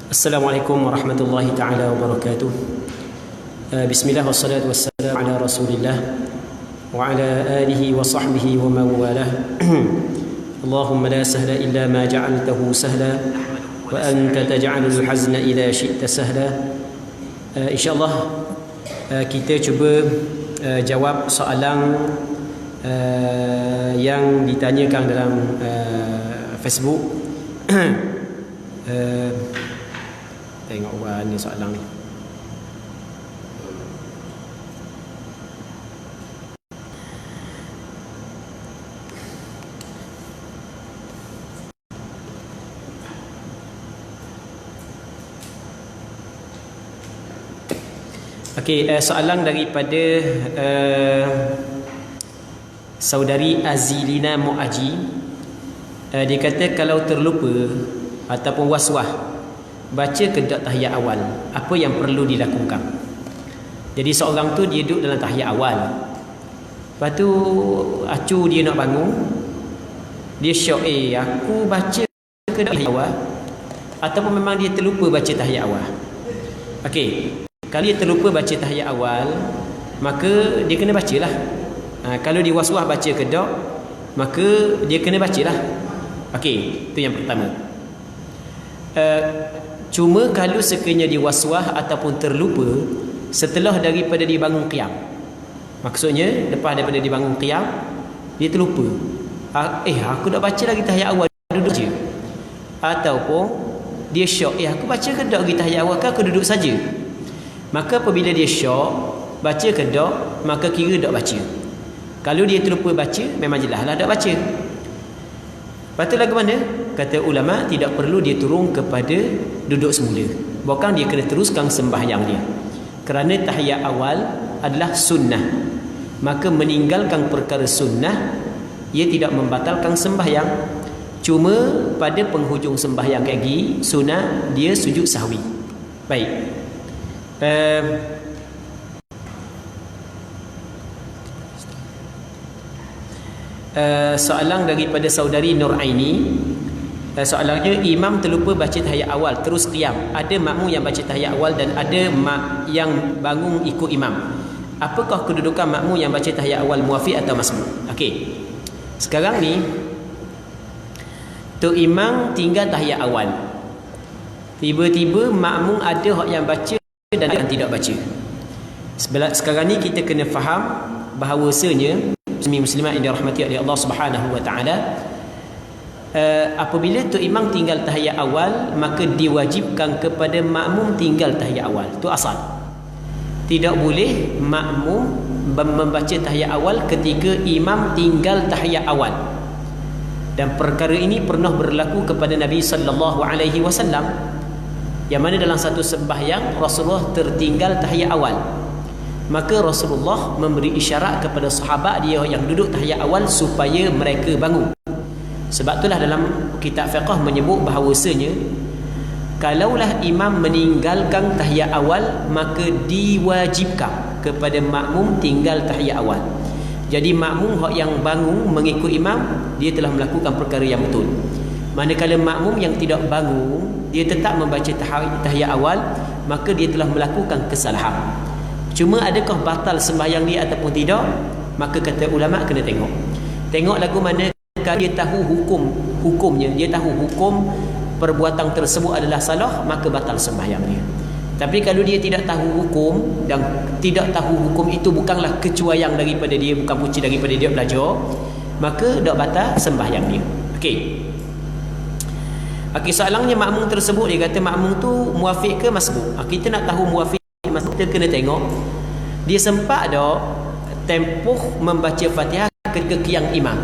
Assalamualaikum warahmatullahi taala wabarakatuh. Bismillah wassalatu wassalamu ala Rasulillah wa ala alihi wa sahbihi wa man walah. Allahumma la sahla illa ma ja'altahu sahla wa anta taj'alul hazna idza syi'ta sahla. Insyaallah kita cuba jawab soalan yang ditanyakan dalam Facebook. Tengok ni soalan ni. Okey, soalan daripada saudari Azilina Muaji. Dia kata kalau terlupa ataupun was-was baca kedok tahiyat awal, apa yang perlu dilakukan? Jadi seorang tu dia duduk dalam tahiyat awal, lepas tu acu dia nak bangun, dia syok, aku baca kedok tahiyat awal, ataupun memang dia terlupa baca tahiyat awal. Okey, kalau dia terlupa baca tahiyat awal, maka dia kena bacalah. Kalau dia was-was baca kedok, maka dia kena bacalah. Okey, itu yang pertama. Cuma kalau sekiranya dia was-was ataupun terlupa setelah daripada dia bangun qiyam, maksudnya lepas daripada dia bangun qiyam dia terlupa, aku dah baca lagi tahiyat awal, duduk je. Ataupun dia syok, aku baca ke tak lagi tahiyat awal, aku duduk saja. Maka apabila dia syok baca ke tak, maka kira tak baca. Kalau dia terlupa baca, memang jelaslah tak baca. Lepas tu lagu mana? Kata ulama, tidak perlu dia turun kepada duduk semula, bahkan dia kena teruskan sembahyang dia, kerana tahiyat awal adalah sunnah. Maka meninggalkan perkara sunnah ia tidak membatalkan sembahyang. Cuma pada penghujung sembahyang lagi sunnah dia sujud sahwi. Baik, soalan daripada saudari Nur Aini. Soalannya, imam terlupa baca tahiyat awal terus qiyam. Ada makmum yang baca tahiyat awal dan ada yang bangun ikut imam. Apakah kedudukan makmum yang baca tahiyat awal, muafiq atau masbuk? Okey, sekarang ni tu imam tinggal tahiyat awal, tiba-tiba makmum ada hak yang baca dan yang tidak baca. Sekarang ni kita kena faham bahawasanya muslimat yang dirahmati oleh Allah Subhanahu wa taala, apabila tu imam tinggal tahiyat awal, maka diwajibkan kepada makmum tinggal tahiyat awal. Itu asal. Tidak boleh makmum membaca tahiyat awal ketika imam tinggal tahiyat awal. Dan perkara ini pernah berlaku kepada Nabi sallallahu alaihi wasallam, yang mana dalam satu sembahyang Rasulullah tertinggal tahiyat awal. Maka Rasulullah memberi isyarat kepada sahabat dia yang duduk tahiyat awal supaya mereka bangun. Sebab itulah dalam kitab fiqh menyebut bahawasanya kalaulah imam meninggalkan tahiyat awal, maka diwajibkan kepada makmum tinggal tahiyat awal. Jadi makmum yang bangun mengikut imam, dia telah melakukan perkara yang betul. Manakala makmum yang tidak bangun, dia tetap membaca tahiyat awal, maka dia telah melakukan kesalahan. Cuma adakah batal sembahyang dia ataupun tidak? Maka kata ulama kena tengok lagu mana. Kalau dia tahu hukumnya, dia tahu hukum perbuatan tersebut adalah salah, maka batal sembahyang dia. Tapi kalau dia tidak tahu hukum, dan tidak tahu hukum itu bukanlah kecuaian daripada dia, bukan punca daripada dia belajar, maka tak batal sembahyang dia. Okey, soalannya makmum tersebut, dia kata makmum tu muafiq ke masbuk. Kita nak tahu muafiq masbuk, kita kena tengok dia sempat tak tempoh membaca Fatihah ketika qiyam imam.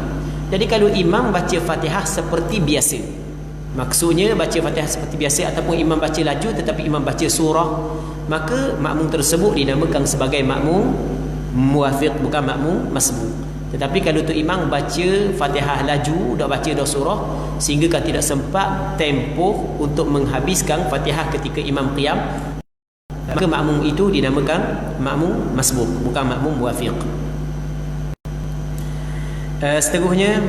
Jadi kalau imam baca Fatihah seperti biasa, maksudnya baca Fatihah seperti biasa, ataupun imam baca laju tetapi imam baca surah, maka makmum tersebut dinamakan sebagai makmum muafiq, bukan makmum masbuk. Tetapi kalau tu imam baca Fatihah laju, dah baca dah surah, sehingga kan tidak sempat tempoh untuk menghabiskan Fatihah ketika imam qiyam, maka makmum itu dinamakan makmum masbuk, bukan makmum muafiq. Seterusnya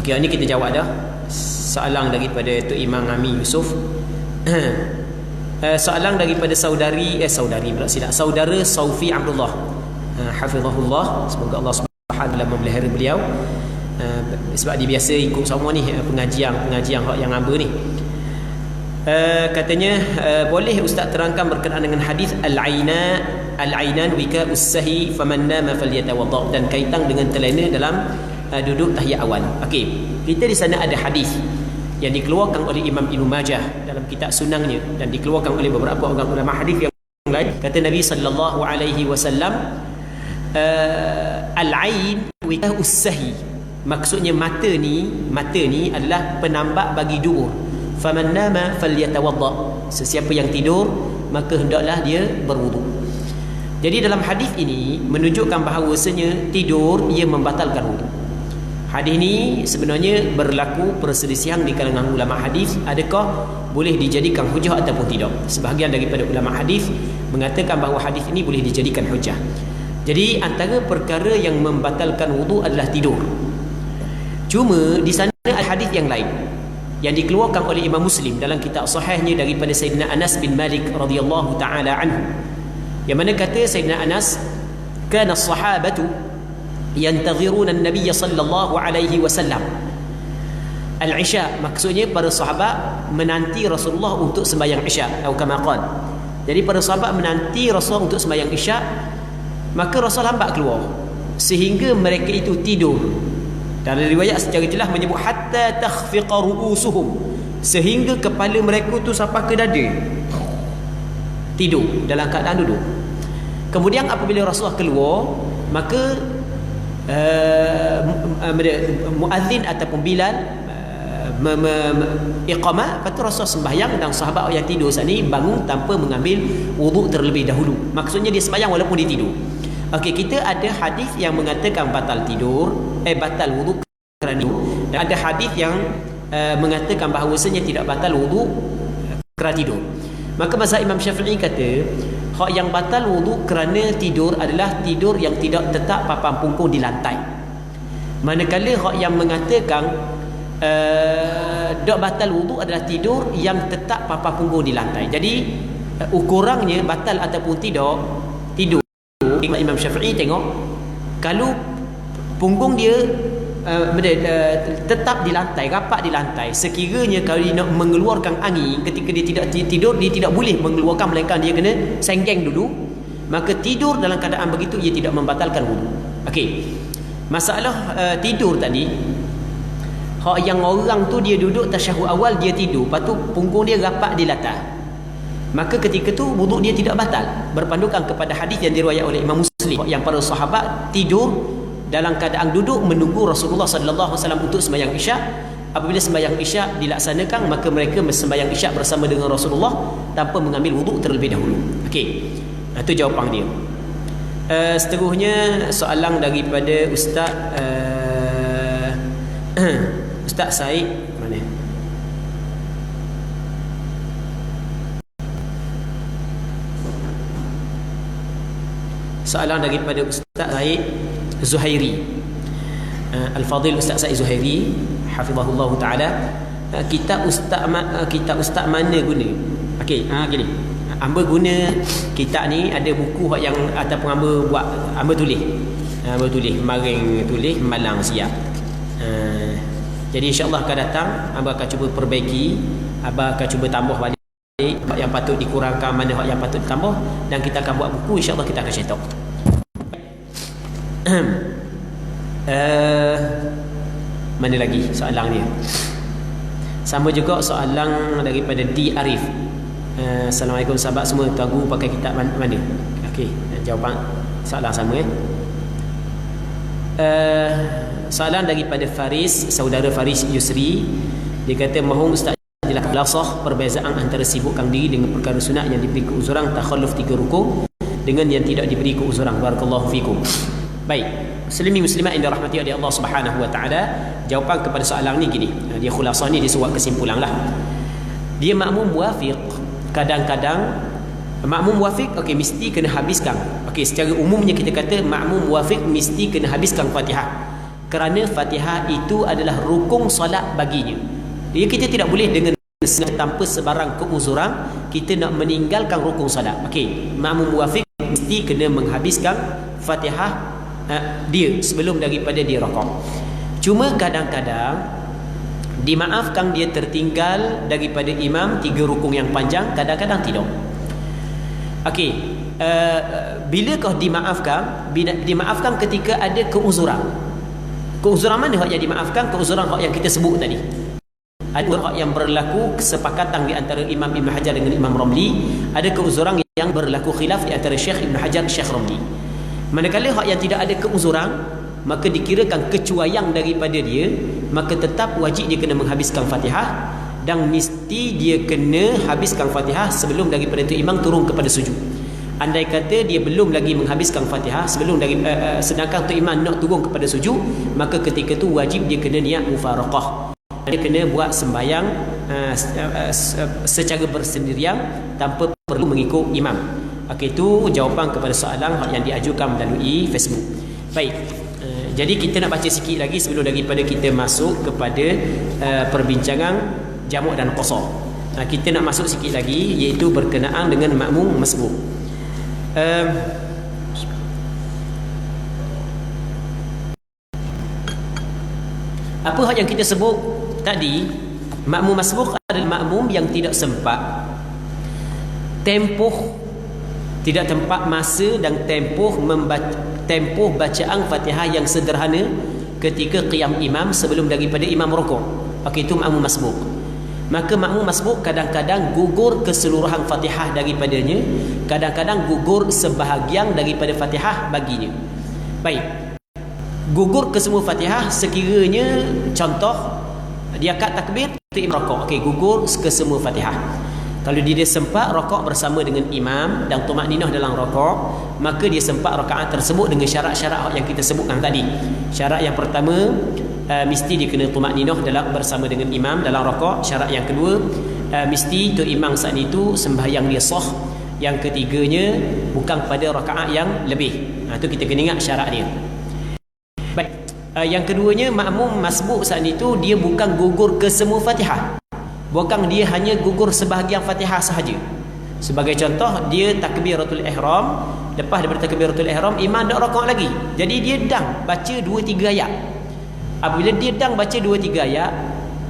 Okey, ini kita jawab dah. Soalan daripada Tok Imam Ami Yusof. Soalan daripada saudara Saufi Abdullah, hafizahullah, semoga Allah Subhanahu wa taala memelihara beliau. Sebab dia biasa ikut semua ni pengajian yang amba ni. Katanya, boleh ustaz terangkan berkenaan dengan hadis al-ainan wika usahi faman nama falyatawadda, dan kaitan dengan telena dalam duduk tahiyat awal. Okey, kita di sana ada hadis yang dikeluarkan oleh Imam Ibnu Majah dalam kitab sunangnya, dan dikeluarkan oleh beberapa orang ulama hadis yang lain. Kata Nabi sallallahu alaihi wasallam, al-ain wika usahi, maksudnya mata ni adalah penambak bagi dubur. Faman nama falyatawadda, sesiapa yang tidur maka hendaklah dia berwuduk. Jadi dalam hadis ini menunjukkan bahawasanya tidur ia membatalkan wuduk. Hadis ini sebenarnya berlaku perselisihan di kalangan ulama hadis, adakah boleh dijadikan hujah ataupun tidak. Sebahagian daripada ulama hadis mengatakan bahawa hadis ini boleh dijadikan hujah. Jadi antara perkara yang membatalkan wuduk adalah tidur. Cuma di sana ada hadis yang lain yang dikeluarkan oleh Imam Muslim dalam kitab sahihnya daripada Sayyidina Anas bin Malik radhiyallahu taala anhu, yang mana kata Sayyidina Anas, kana as-sahabatu yantaziruna an-nabiy sallallahu alaihi wasallam al-isya, maksudnya para sahabat menanti Rasulullah untuk sembahyang isya, atau kama qala. Jadi para sahabat menanti Rasul untuk sembahyang isya, maka Rasul lambat keluar sehingga mereka itu tidur. Dalam riwayat secara jelas menyebut hatta takhfiqa ru'usuhum, sehingga kepala mereka tu sampai ke dada, tidur dalam keadaan duduk. Kemudian apabila Rasulullah keluar, maka muazzin ataupun Bilal iqamah, lepas tu Rasulullah sembahyang, dan sahabat yang tidur saat ni bangun tanpa mengambil wuduk terlebih dahulu. Maksudnya dia sembahyang walaupun dia tidur. Okey, kita ada hadis yang mengatakan batal wuduk kerana tidur, dan ada hadis yang mengatakan bahawasanya tidak batal wuduk kerana tidur. Maka mazhab Imam Syafi'i kata, hak yang batal wuduk kerana tidur adalah tidur yang tidak tetap papan punggung di lantai. Manakala hak yang mengatakan tak batal wuduk adalah tidur yang tetap papan punggung di lantai. Jadi ukurannya batal ataupun tidak tidur, Imam Syafi'i tengok, kalau punggung dia tetap di lantai, rapat di lantai, sekiranya kalau dia nak mengeluarkan angin ketika dia tidak tidur, dia tidak boleh mengeluarkan, melainkan dia kena senggeng dulu, maka tidur dalam keadaan begitu ia tidak membatalkan wudu. Okey, masalah tidur tadi, hak yang orang tu dia duduk tasyahud awal, dia tidur, lepas tu punggung dia rapat di latar, maka ketika tu wuduk dia tidak batal, berpandukan kepada hadis yang diriwayat oleh Imam Muslim yang para sahabat tidur dalam keadaan duduk menunggu Rasulullah sallallahu alaihi wasallam untuk sembahyang isyak. Apabila sembahyang isyak dilaksanakan, maka mereka sembahyang isyak bersama dengan Rasulullah tanpa mengambil wuduk terlebih dahulu. Okey, itu jawapan dia. Seterusnya soalan daripada Ustaz Ustaz Said mana? Soalan daripada Ustaz Said Zuhairi, Al-Fadil Ustaz Said Zuhairi hafizahullah taala, kitab ustaz mana guna? Okey, gini, hamba guna kitab ni, ada buku yang ataupun hamba tulis maring tulis malang siap. Jadi insya-Allah akan datang hamba akan cuba perbaiki, hamba akan cuba tambah balik hak yang patut dikurangkan, mana hak yang patut ditambah, dan kita akan buat buku, insya-Allah kita akan cetak. Mana lagi soalan dia? Sama juga soalan daripada D Arif. Assalamualaikum sahabat semua, Tuan Guru pakai kitab mana? Okey, jawapan soalan sama soalan daripada Faris, saudara Faris Yusri. Dia kata, mohon Ustaz jelaskan lasah perbezaan antara sibukkan diri dengan perkara sunat yang diberi keuzuran, takhalluf 3 rukun, dengan yang tidak diberi keuzuran. Barakallahu fikum. Baik, Muslimi muslimat yang dirahmati oleh Allah Subhanahu wa taala, jawapan kepada soalan ni gini. Dia khulasah ni, dia buat kesimpulan lah. Dia makmum muwafiq, kadang-kadang makmum muwafiq okey mesti kena habiskan. Okey, secara umumnya kita kata makmum muwafiq mesti kena habiskan Fatihah. kerana Fatihah itu adalah rukun solat baginya. Jadi kita tidak boleh dengan tanpa sebarang keuzuran kita nak meninggalkan rukun solat. Okey, makmum muwafiq mesti kena menghabiskan Fatihah dia sebelum daripada dia rakaat. Cuma kadang-kadang dimaafkan dia tertinggal daripada imam 3 rukun yang panjang, kadang-kadang tidak. Okey, bilakah dimaafkan? Dimaafkan ketika ada keuzuran. Keuzuran mana hak yang dimaafkan? Keuzuran hak yang kita sebut tadi. Ada hak yang berlaku kesepakatan di antara Imam Ibn Hajar dengan Imam Ramli, ada keuzuran yang berlaku khilaf di antara Syekh Ibn Hajar dan Syekh Ramli. Manakala hak yang tidak ada keuzuran, maka dikirakan kecuaian daripada dia, maka tetap wajib dia kena menghabiskan Fatihah, dan mesti dia kena habiskan Fatihah sebelum daripada itu imam turun kepada sujud. Andai kata dia belum lagi menghabiskan Fatihah sebelum dari sedangkan tu imam nak turun kepada sujud, maka ketika tu wajib dia kena niat mufaraqah. Dia kena buat sembahyang secara bersendirian tanpa perlu mengikut imam. Okey, itu jawapan kepada soalan yang diajukan melalui Facebook. Baik. Jadi kita nak baca sikit lagi sebelum daripada kita masuk kepada perbincangan jamak dan qasar. Kita nak masuk sikit lagi, iaitu berkenaan dengan makmum masbuk. Apa hak yang kita sebut tadi? Makmum masbuk adalah makmum yang tidak sempat tempoh, tidak tempat masa dan tempoh bacaan Fatihah yang sederhana ketika qiyam imam sebelum daripada imam rukuk. Okey, itu makmum masbuk. Maka makmum masbuk kadang-kadang gugur keseluruhan Fatihah daripadanya, kadang-kadang gugur sebahagian daripada Fatihah baginya. Baik, gugur ke semua Fatihah sekiranya contoh dia akad takbir tu imam rakaat. Okey, gugur ke semua Fatihah. Kalau dia sempat rakaat bersama dengan imam dan tumakninah dalam rakaat, maka dia sempat rakaat tersebut dengan syarat-syarat yang kita sebutkan tadi. Syarat yang pertama, mesti dia kena tumakninah dalam bersama dengan imam dalam rakaat. Syarat yang kedua, mesti tu imam saat itu sembahyang dia sah. Yang ketiganya, bukan pada rakaat yang lebih. Itu kita kena ingat syarat dia. Baik. Yang keduanya, makmum masbuk saat itu dia bukan gugur ke semua Fatihah, bukan dia hanya gugur sebahagian Fatihah sahaja. Sebagai contoh, dia takbiratul ihram, lepas daripada takbiratul ihram imam dak rakaat lagi, jadi dia dang baca 2-3 ayat. Apabila dia dang baca 2-3 ayat,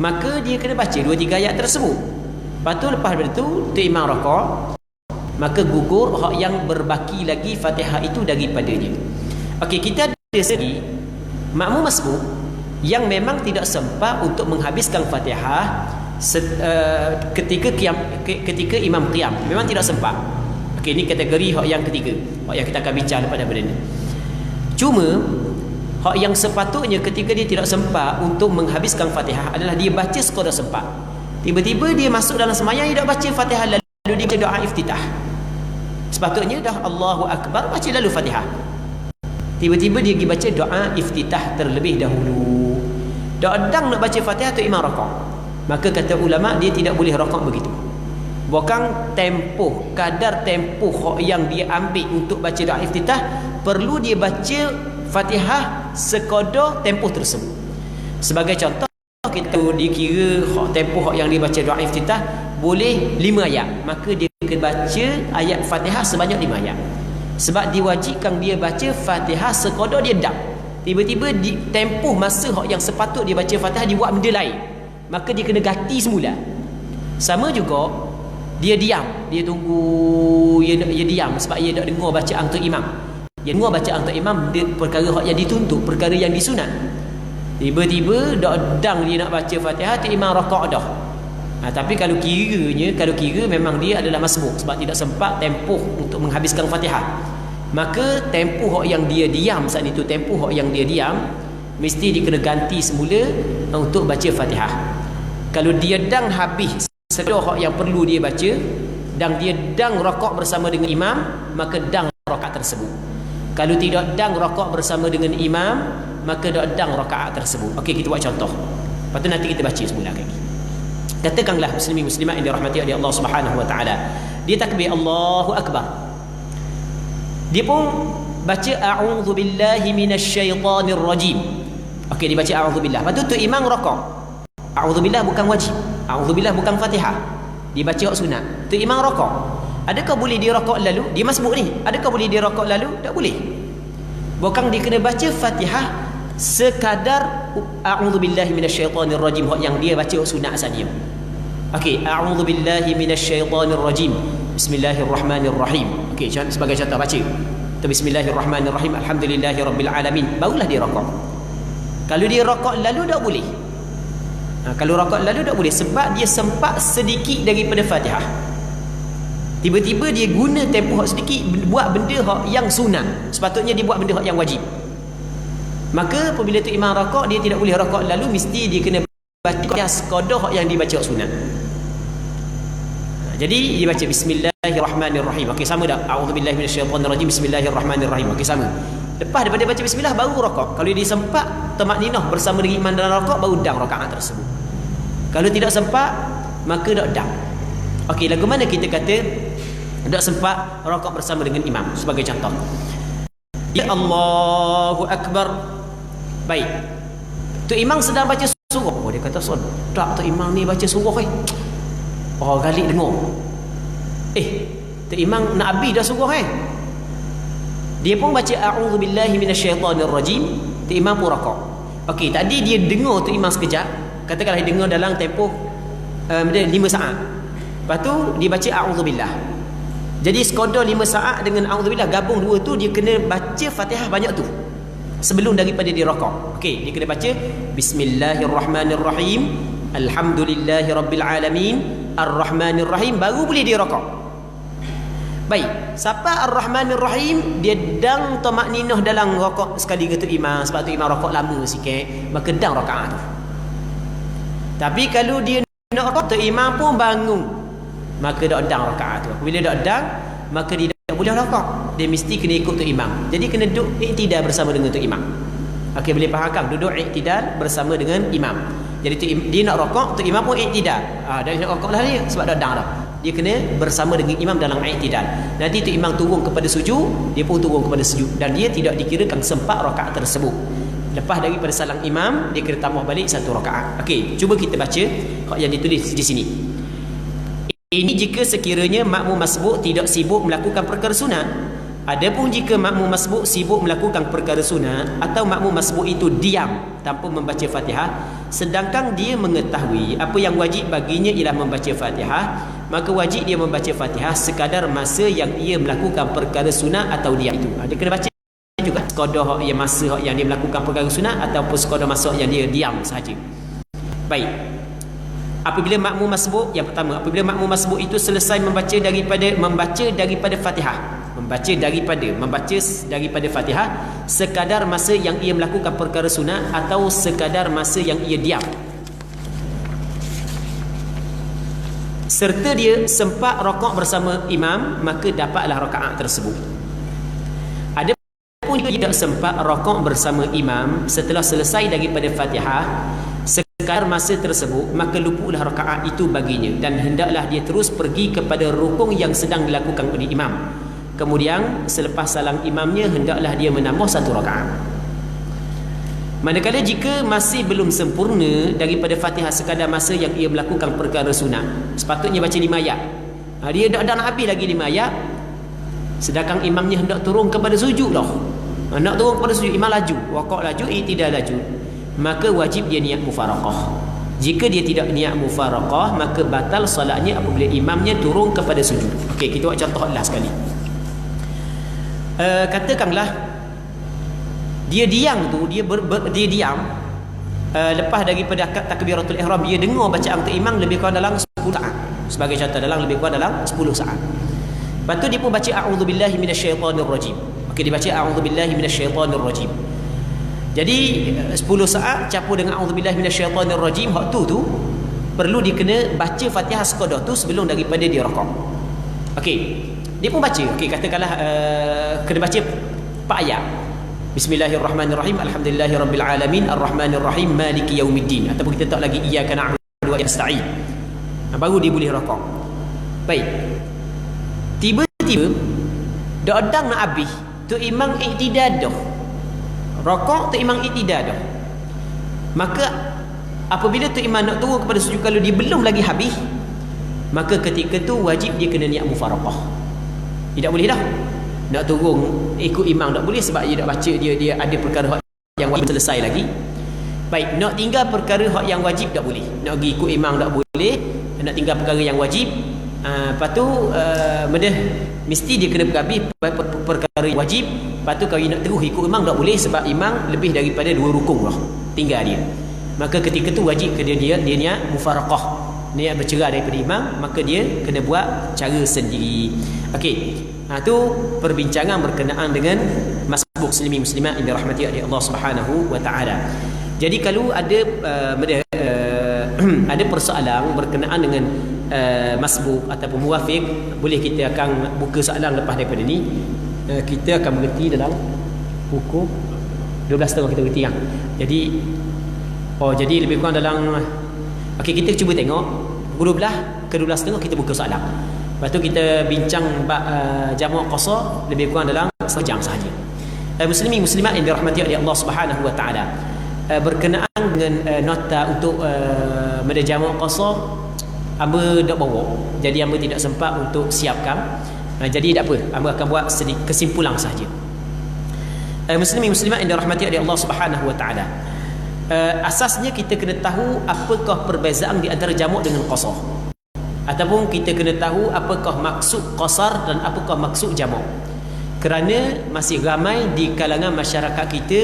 maka dia kena baca 2-3 ayat tersebut. Lepas tu lepas daripada tu imam rakaat, maka gugur hak yang berbaki lagi Fatihah itu daripadanya. Okey, kita ada segi makmum masbuk yang memang tidak sempat untuk menghabiskan Fatihah ketika imam qiyam, memang tidak sempat. Okey, ini kategori hak yang ketiga, hak yang kita akan bincang pada benda ni. Cuma hak yang sepatutnya ketika dia tidak sempat untuk menghabiskan Fatihah adalah dia baca sekadar sempat. Tiba-tiba dia masuk dalam sembahyang, dia dah baca Fatihah lalu dia baca doa iftitah. Sepatutnya dah Allahu Akbar, baca lalu Fatihah. Tiba-tiba dia pergi baca doa iftitah terlebih dahulu. Dang nak baca Fatihah tu imam rakaat. Maka kata ulama, dia tidak boleh rakaat begitu. Bukan tempoh, kadar tempoh yang dia ambil untuk baca doa iftitah, perlu dia baca Fatihah sekadar tempoh tersebut. Sebagai contoh, kita dikira tempoh yang dia baca doa iftitah boleh 5 ayat, maka dia kena baca ayat Fatihah sebanyak 5 ayat. Sebab diwajibkan dia baca Fatihah sekadar dia dam. Tiba-tiba di tempoh masa yang sepatut dia baca Fatihah dia buat benda lain, maka dia kena ganti semula. Sama juga dia diam, dia tunggu, dia diam sebab dia tak dengar bacaan tu imam. Dia dengar bacaan tu imam, dia perkara yang dituntut, perkara yang disunat. Tiba-tiba dang dia nak baca Fatihah tu imam rakaat dah. Tapi kalau kira memang dia adalah masbuk sebab tidak sempat tempoh untuk menghabiskan Fatihah, maka tempoh yang dia diam saat itu, tempoh yang dia diam mesti dia kena ganti semula untuk baca Fatihah. Kalau dia dang habis sedoh yang perlu dia baca dan dia dang rakaat bersama dengan imam, maka dang rakaat tersebut. Kalau tidak dang rakaat bersama dengan imam, maka dang rakaat tersebut. Okey, kita buat contoh. Lepas tu nanti kita baca semula lagi. Katakanlah muslimin muslimat yang dirahmati oleh Allah Subhanahu wa taala, dia takbir Allahu Akbar, dia pun baca a'udzu billahi minasyaitonir rajim. Okey, dibaca a'udzubillah. Lepas tu Tok Imam rokok. A'udzubillah bukan wajib. A'udzubillah bukan Fatihah. Dibaca hak sunat. Tok Imam rokok. Adakah boleh dia rokok lalu? Dia masbuk ni. Adakah boleh dia rokok lalu? Tak boleh. Bukan dia kena baca Fatihah sekadar a'udzubillahi minasyaitonirrajim yang dia baca hak sunat asal dia. Okey, a'udzubillahi minasyaitonirrajim. Bismillahirrahmanirrahim. Okey, sebagai contoh baca. Bismillahirrahmanirrahim. Alhamdulillahirabbil alamin. Barulah dia rokok. Kalau dia rokok lalu tak boleh. Kalau rokok lalu tak boleh sebab dia sempat sedikit daripada Fatihah. Tiba-tiba dia guna tempoh hak sedikit buat benda hak yang sunat. Sepatutnya dia buat benda hak yang wajib. Maka apabila tu imam rokok, dia tidak boleh rokok lalu, mesti dia kena baca sekadar hak yang dibaca hak sunat. Jadi dia baca bismillahirrahmanirrahim. Okey, sama dah. A'udzubillahi minasyaitonirrajim. Bismillahirrahmanirrahim. Okey, sama. Lepas daripada baca bismillah baru rokok. Kalau dia sempat tamakninah bersama dengan imam dalam rokok, baru dang rakaat tersebut. Kalau tidak sempat, maka tak dang. Okey, lagu mana kita kata tak sempat rokok bersama dengan imam? Sebagai contoh, ya Allahu Akbar. Baik, tu imam sedang baca surah. Oh, dia kata tak, tu imam ni baca surah oh, galik dengar. Tu imam nak habis dah surah Dia pun baca a'udzubillahi minasyaitonirrajim. Tu imam pun rokok. Okey, tadi dia dengar tu imam sekejap. Katakanlah dia dengar dalam tempoh 5 saat. Lepas tu dia baca a'udzubillah. Jadi sekadar 5 saat dengan a'udzubillah gabung dua tu, dia kena baca Fatihah banyak tu sebelum daripada dia rokok. Okey, dia kena baca bismillahirrahmanirrahim, alhamdulillahirabbil alamin, arrahmanirrahim, baru boleh dia rokok. Baik, siapa Ar-Rahmanir-Rahim, dia dang tamakninah dalam rokok sekali ke tu imam, sebab tu imam rokok lama sikit, maka dang rakaat tu. Tapi kalau dia nak rokok tu imam pun bangun, maka dak dang rakaat tu. Bila dak dang, maka dia tak boleh rokok. Dia mesti kena ikut tu imam. Jadi kena duduk iktidal bersama dengan tu imam. Okey, boleh faham kan? Duduk iktidal bersama dengan imam. Jadi tu dia nak rokok, tu imam pun iktidal. Dia nak rokok lah dia sebab dak dang dah. Dia kena bersama dengan imam dalam i'tidal. Nanti tu imam turun kepada sujud, dia pun turun kepada sujud, dan dia tidak dikirakan sempat rakaat tersebut. Lepas daripada salam imam, dia kena tambah balik 1 rakaat. Okey, cuba kita baca hak yang ditulis di sini. Ini jika sekiranya makmum masbuk tidak sibuk melakukan perkara sunat. Adapun jika makmum masbuk sibuk melakukan perkara sunat, atau makmum masbuk itu diam tanpa membaca Fatihah, sedangkan dia mengetahui apa yang wajib baginya ialah membaca Fatihah, maka wajib dia membaca Fatihah sekadar masa yang ia melakukan perkara sunat atau diam itu. Dia kena baca juga sekadar yang masa yang dia melakukan perkara sunat ataupun sekadar masa yang dia diam sahaja. Baik. Apabila makmum masbuk, yang pertama, apabila makmum masbuk itu selesai membaca daripada Fatihah, membaca daripada Fatihah sekadar masa yang ia melakukan perkara sunat atau sekadar masa yang ia diam, serta dia sempat rokok bersama imam, maka dapatlah rakaat tersebut. Adapun tidak sempat rokok bersama imam setelah selesai daripada Fatihah sekadar masa tersebut, maka luputlah rakaat itu baginya, dan hendaklah dia terus pergi kepada rukun yang sedang dilakukan oleh imam. Kemudian selepas salam imamnya, hendaklah dia menambah 1 rakaat. Manakala jika masih belum sempurna daripada Fatihah sekadar masa yang ia melakukan perkara sunat, sepatutnya baca 5 ayat. Dia dah nak habis lagi 5 ayat, sedangkan imamnya hendak turun kepada sujud dah. Nak turun kepada sujud, imam laju, rakaat laju, i'tidal laju, maka wajib dia niat mufaraqah. Jika dia tidak niat mufaraqah, maka batal solatnya apabila imamnya turun kepada sujud. Okey, kita buat contoh last sekali. Katakanlah dia diam tu, dia diam lepas daripada akad takbiratul ihram, dia dengar bacaan tu imam lebih kurang dalam 10 saat. Sebagai contoh, lebih kurang dalam 10 saat. Lepas tu dia pun baca a'udzubillahi minasyaitonirrajim. Okey, dia baca a'udzubillahi minasyaitonirrajim. Jadi 10 saat campur dengan a'udzubillahi minasyaitonirrajim, waktu tu perlu dia kena baca Fatihah sekadar tu sebelum daripada dia rakaat. Okey, dia pun baca. Okey, katakanlah kena baca 4 ayat. Bismillahirrahmanirrahim, alhamdulillahirabbil alamin, arrahmanirrahim, maliki yaumiddin. Ataupun kita tak lagi iyyaka na'budu wa iyyaka nasta'in. Baru dia boleh rakaat. Baik. Tiba-tiba dak nak habis, tu imam i'tidal dah. Rakaat tu imam i'tidal dah. Maka apabila tu imam nak turun kepada sujud kalau dia belum lagi habis, maka ketika tu wajib dia kena niat mufaraqah. Tidak boleh dah nak turun ikut imam, tak boleh sebab dia dah baca, dia ada perkara yang wajib selesai lagi. Baik, nak tinggal perkara hak yang wajib tak boleh, nak pergi ikut imam tak boleh, nak tinggal perkara yang wajib. Lepas tu mesti dia kena berhabis perkara yang wajib. Lepas tu kalau nak terus ikut imam tak boleh sebab imam lebih daripada 2 rukun lah tinggal dia. Maka ketika tu wajib ke dia niat mufaraqah, niat bercerai daripada imam, maka dia kena buat cara sendiri. Okey, tu perbincangan berkenaan dengan masbuk muslimin muslimat yang dirahmati oleh Allah Subhanahu wa taala. Jadi kalau ada ada persoalan berkenaan dengan masbuk ataupun muwafiq, boleh kita akan buka soalan lepas daripada ni. Kita akan berhenti dalam pukul 12.30 kita berhenti kan. Jadi lebih kurang dalam kita cuba tengok pukul 12 ke 12.30 kita buka soalan. Lepas tu kita bincang jamak qasar lebih kurang dalam 1 jam sahaja. Muslimin muslimat yang dirahmati oleh Allah Subhanahu wa taala, berkenaan dengan nota untuk jamak qasar hamba tak bawa. Jadi hamba tidak sempat untuk siapkan. Jadi tak apa, hamba akan buat sedikit kesimpulan sahaja. Muslimin muslimat yang dirahmati oleh Allah Subhanahu wa taala, asasnya kita kena tahu apakah perbezaan di antara jamak dengan qasar, ataupun kita kena tahu apakah maksud qasar dan apakah maksud jamak. Kerana masih ramai di kalangan masyarakat kita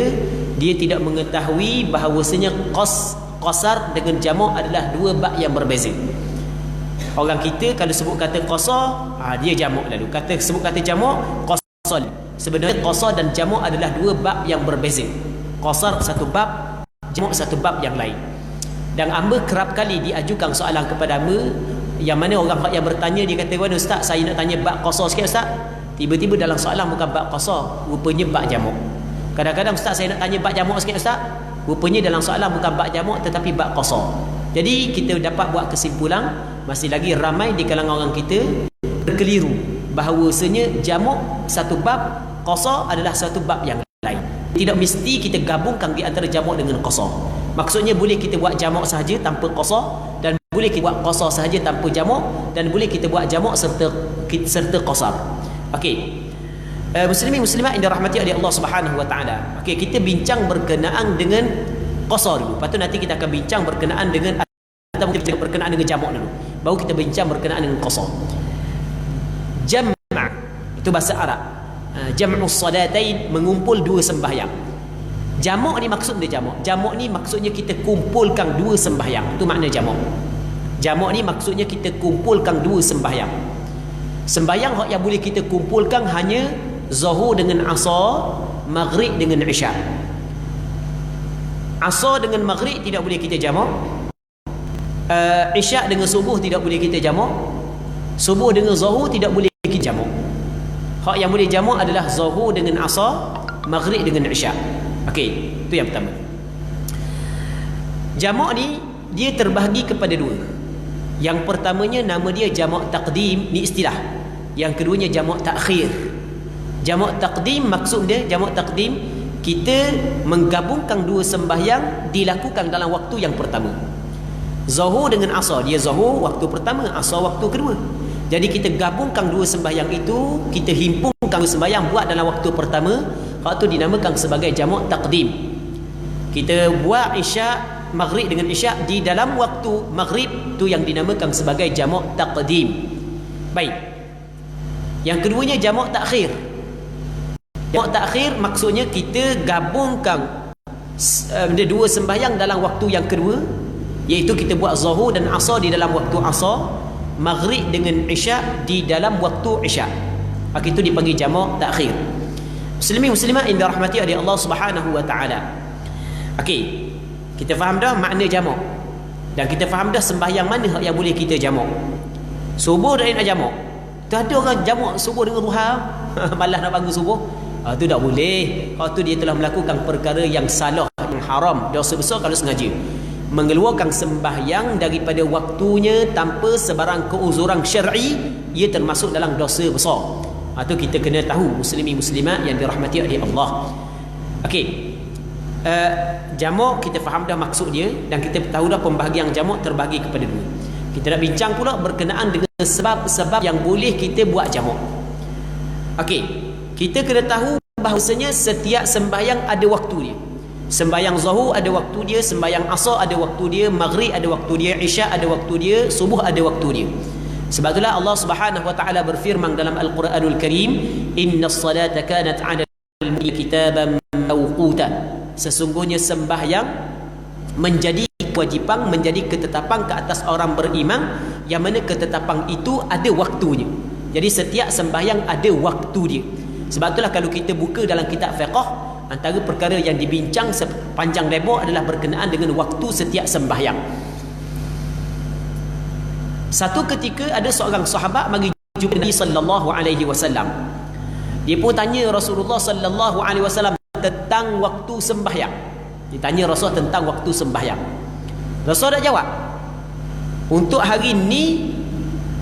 dia tidak mengetahui bahawasanya qasar dengan jamak adalah 2 bab yang berbeza. Orang kita kalau sebut kata qasar, dia jamak lalu. Sebut kata jamak, qasar. Sebenarnya qasar dan jamak adalah 2 bab yang berbeza. Qasar satu bab, jamak satu bab yang lain. Dan hamba kerap kali diajukan soalan kepada hamba, yang mana orang yang bertanya dia kata, "Wan ustaz, saya nak tanya bab qasar sikit ustaz." Tiba-tiba dalam soalan bukan bab qasar, rupanya bab jamak. Kadang-kadang ustaz saya nak tanya bab jamak sikit ustaz, rupanya dalam soalan bukan bab jamak tetapi bab qasar. Jadi kita dapat buat kesimpulan masih lagi ramai di kalangan orang kita berkeliru bahawasanya jamak satu bab, qasar adalah satu bab yang lain. Tidak mesti kita gabungkan di antara jamak dengan qasar. Maksudnya boleh kita buat jamak sahaja tanpa qasar, dan boleh kita buat qasar sahaja tanpa jamak, dan boleh kita buat jamak serta qasar. Okey. Muslimin muslimat yang dirahmati oleh Allah Subhanahu wa taala. Okey, kita bincang berkenaan dengan qasar dulu. Lepas tu nanti kita akan bincang berkenaan dengan ataupun kita berkenaan dengan jamak dulu. Baru kita bincang berkenaan dengan qasar. Jam' itu bahasa Arab. Jam'us salatain, mengumpul 2 sembahyang. Jamak ni maksud dia jamak. Jamak ni maksudnya kita kumpulkan 2 sembahyang. Itu makna jamak. Jamak ni maksudnya kita kumpulkan 2 sembahyang. Sembahyang yang boleh kita kumpulkan hanya Zuhur dengan Asar, Maghrib dengan Isya. Asar dengan Maghrib tidak boleh kita jamak. Isya dengan Subuh tidak boleh kita jamak. Subuh dengan Zuhur tidak boleh kita jamak. Hak yang boleh jamak adalah Zuhur dengan Asar, Maghrib dengan Isya. Okey, itu yang pertama. Jamak ni dia terbahagi kepada 2. Yang pertamanya nama dia jamak taqdim, ni istilah. Yang keduanya jamak takhir. Jamak taqdim maksud dia, jamak taqdim kita menggabungkan 2 sembahyang dilakukan dalam waktu yang pertama. Zuhur dengan Asar, dia Zuhur waktu pertama, Asar waktu kedua. Jadi kita gabungkan 2 sembahyang itu, kita himpunkan 2 sembahyang buat dalam waktu pertama. Hak tu dinamakan sebagai jamak taqdim. Kita buat Isya, Maghrib dengan Isya di dalam waktu Maghrib, tu yang dinamakan sebagai jamak taqdim. Baik. Yang keduanya jamak takhir. Jamak takhir maksudnya kita gabungkan 2 sembahyang dalam waktu yang kedua, iaitu kita buat Zuhur dan Asar di dalam waktu Asar, Maghrib dengan Isya di dalam waktu Isya. Maka itu dipanggil jamak takhir. Muslimin muslimat yang dirahmati oleh Allah Subhanahu wa taala. Okey. Kita faham dah makna jamak. Dan kita faham dah sembahyang mana yang boleh kita jamak. Subuh dah nak jamak. Tak ada orang jamak subuh dengan duha. Malas nak bangun subuh. Itu tak boleh. Kalau tu dia telah melakukan perkara yang salah, yang haram, dosa besar kalau sengaja. Mengeluarkan sembahyang daripada waktunya tanpa sebarang keuzuran syar'i, ia termasuk dalam dosa besar. Itu kita kena tahu, muslimin muslimat yang dirahmati oleh Allah. Okey. Jamak kita faham dah maksud dia, dan kita tahu dah pembahagian jamak terbagi kepada dua. Kita nak bincang pula berkenaan dengan sebab-sebab yang boleh kita buat jamak. Okey, kita kena tahu bahawasanya setiap sembahyang ada waktu dia. Sembahyang Zuhur ada waktu dia, sembahyang Asar ada waktu dia, Maghrib ada waktu dia, Isya ada waktu dia, Subuh ada waktu dia. Sebab itulah Allah Subhanahu wa taala berfirman dalam Al-Quranul Karim, "Innas salata kanat 'alal mu'minina kitaban mawquta." Sesungguhnya sembahyang menjadi kewajipan, menjadi ketetapan ke atas orang beriman, yang mana ketetapan itu ada waktunya. Jadi setiap sembahyang ada waktu dia. Sebab itulah kalau kita buka dalam kitab fiqh, antara perkara yang dibincang sepanjang lebar adalah berkenaan dengan waktu setiap sembahyang. Satu ketika ada seorang sahabat mari jumpa Nabi sallallahu alaihi wasallam. Dia pun tanya Rasulullah sallallahu alaihi wasallam tentang waktu sembahyang. Dia tanya Rasul tentang waktu sembahyang. Rasul dah jawab. Untuk hari ni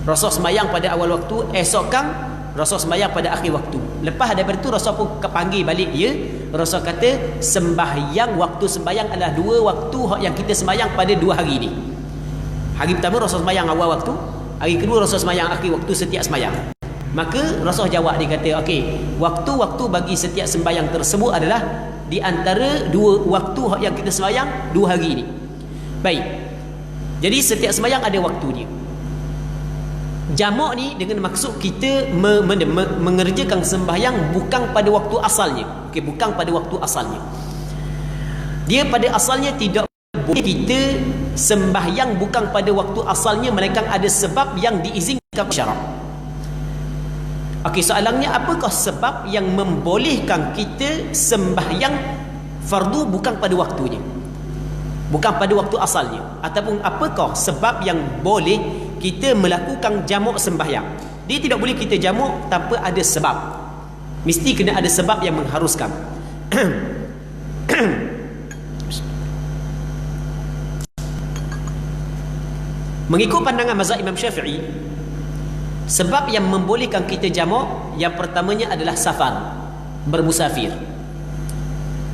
Rasul sembahyang pada awal waktu, esokkan Rasul sembahyang pada akhir waktu. Lepas daripada itu Rasul pun panggil balik dia. Rasul kata sembahyang, waktu sembahyang adalah dua waktu yang kita sembahyang pada dua hari ni. Hari pertama Rasul sembahyang awal waktu, hari kedua Rasul sembahyang akhir waktu setiap sembahyang. Maka Rasul jawab, dia kata, okey, waktu-waktu bagi setiap sembahyang tersebut adalah di antara dua waktu yang kita sembahyang dua hari ni. Baik. Jadi setiap sembahyang ada waktu dia. Jamak ni dengan maksud kita mengerjakan sembahyang bukan pada waktu asalnya. Okey, bukan pada waktu asalnya. Dia pada asalnya tidak boleh kita sembahyang bukan pada waktu asalnya, melainkan ada sebab yang diizinkan syarak. Okey, soalannya apakah sebab yang membolehkan kita sembahyang fardu bukan pada waktunya, bukan pada waktu asalnya? Ataupun apakah sebab yang boleh kita melakukan jamak sembahyang? Dia tidak boleh kita jamak tanpa ada sebab. Mesti kena ada sebab yang mengharuskan. Mengikut pandangan mazhab Imam Syafi'i, sebab yang membolehkan kita jamak yang pertamanya adalah safar, bermusafir.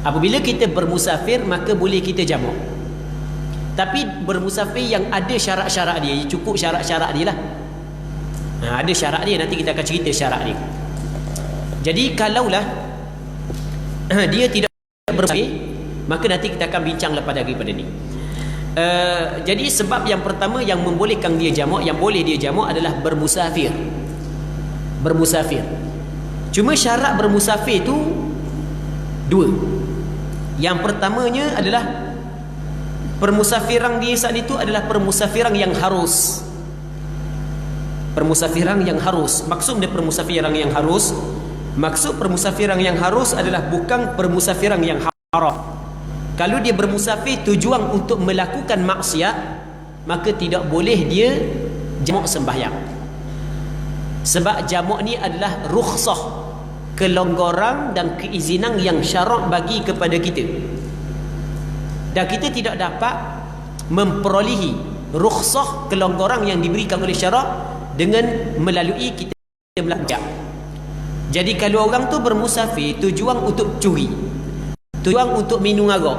Apabila kita bermusafir maka boleh kita jamak. Tapi bermusafir yang ada syarat-syarat dia, cukup syarat-syarat dia lah. Ada syarat dia, nanti kita akan cerita syarat dia. Jadi kalaulah dia tidak bermusafir, maka nanti kita akan bincang lepas daripada ni. Jadi sebab yang pertama yang membolehkan dia jamak, yang boleh dia jamak adalah bermusafir. Bermusafir. Cuma syarat bermusafir tu dua. Yang pertamanya adalah permusafiran dia saat itu adalah permusafiran yang harus. Permusafiran yang harus. Maksud dia permusafiran yang harus, maksud permusafiran yang harus adalah bukan permusafiran yang haram. Kalau dia bermusafir tujuan untuk melakukan maksiat, maka tidak boleh dia jamak sembahyang. Sebab jamak ni adalah rukhsah, kelonggaran dan keizinan yang syarak bagi kepada kita. Dan kita tidak dapat memperolehi rukhsah, kelonggaran yang diberikan oleh syarak dengan melalui kita melakukan. Jadi kalau orang tu bermusafir tujuan untuk curi, tujuan untuk minum arak,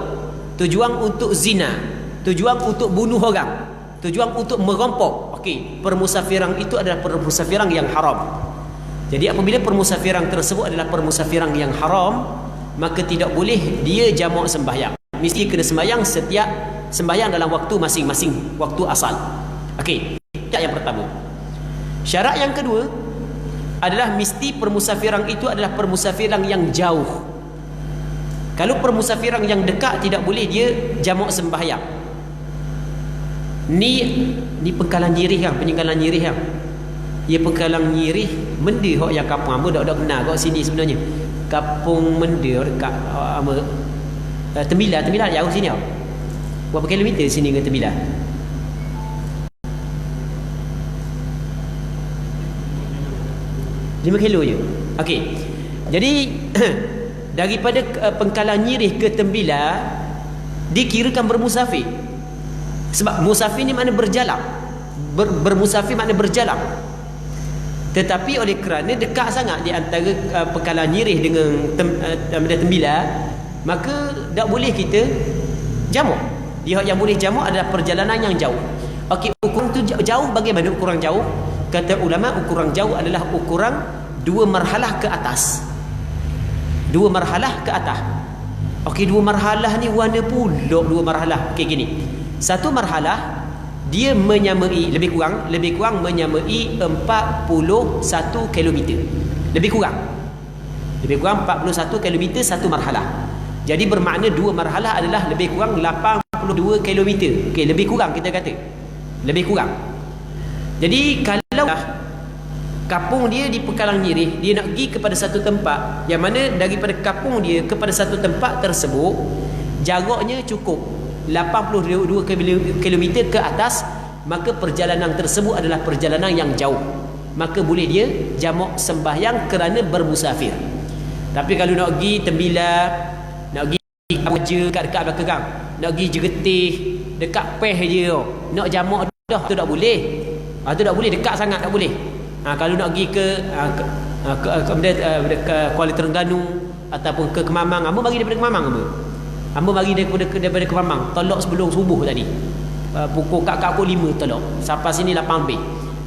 tujuan untuk zina, tujuan untuk bunuh orang, tujuan untuk merampok, okey, permusafiran itu adalah permusafiran yang haram. Jadi apabila permusafiran tersebut adalah permusafiran yang haram, maka tidak boleh dia jamak sembahyang. Mesti kena sembahyang setiap sembahyang dalam waktu masing-masing, waktu asal. Okey, syarat yang pertama. Syarat yang kedua adalah mesti permusafiran itu adalah permusafiran yang jauh. Kalau permusafiran yang dekat tidak boleh dia jamak sembahyang. Ni Pengkalan Nyirih kan, Peninggalan Nyirih kan. Ya, Pengkalan Nyirih Menda hok yang kampung hamba dak kenal kat sini sebenarnya. Kampung Menda dekat Tembilah jauh sini tau. Berapa kilometer sini ke Tembilah? 5 kilo je. Okey. Jadi daripada Pengkalan Nyirih ke Tembilah dikirakan bermusafir. Sebab musafir ni makna berjalan. Bermusafir makna berjalan. Tetapi oleh kerana dekat sangat di antara Pengkalan Nyirih dengan Tembilah, maka tak boleh kita jamak. Dia yang boleh jamak adalah perjalanan yang jauh. Okey, ukuran tu jauh bagaimana ukuran jauh? Kata ulama, ukuran jauh adalah ukuran 2 marhalah ke atas. 2 marhalah ke atas. Okey, 2 marhalah ni warna pula 2 marhalah. Okey, gini. Satu marhalah dia menyamai lebih kurang menyamai 41 kilometer. Lebih kurang 41 kilometer satu marhalah. Jadi bermakna 2 marhalah adalah lebih kurang 82 kilometer. Okey, lebih kurang kita kata. Lebih kurang. Jadi kalau kapung dia di Pekalang Nyirih, dia nak pergi kepada satu tempat yang mana daripada kapung dia kepada satu tempat tersebut jaraknya cukup 82 km ke atas, maka perjalanan tersebut adalah perjalanan yang jauh. Maka boleh dia jamak sembahyang kerana bermusafir. Tapi kalau nak pergi Tembilah, nak pergi kerja dekat belakang, nak pergi Jegetih, dekat Peh je, nak jamak dah tu tak boleh. Tu tak boleh, dekat sangat tak boleh. Kalau nak pergi ke Kuala Terengganu ataupun ke Kemamang, hamba bagi daripada Kemamang hamba bagi daripada Kemamang, tolak sebelum subuh tadi. Pukul kat pukul 5 tolak. Sampai sini 8 lebih.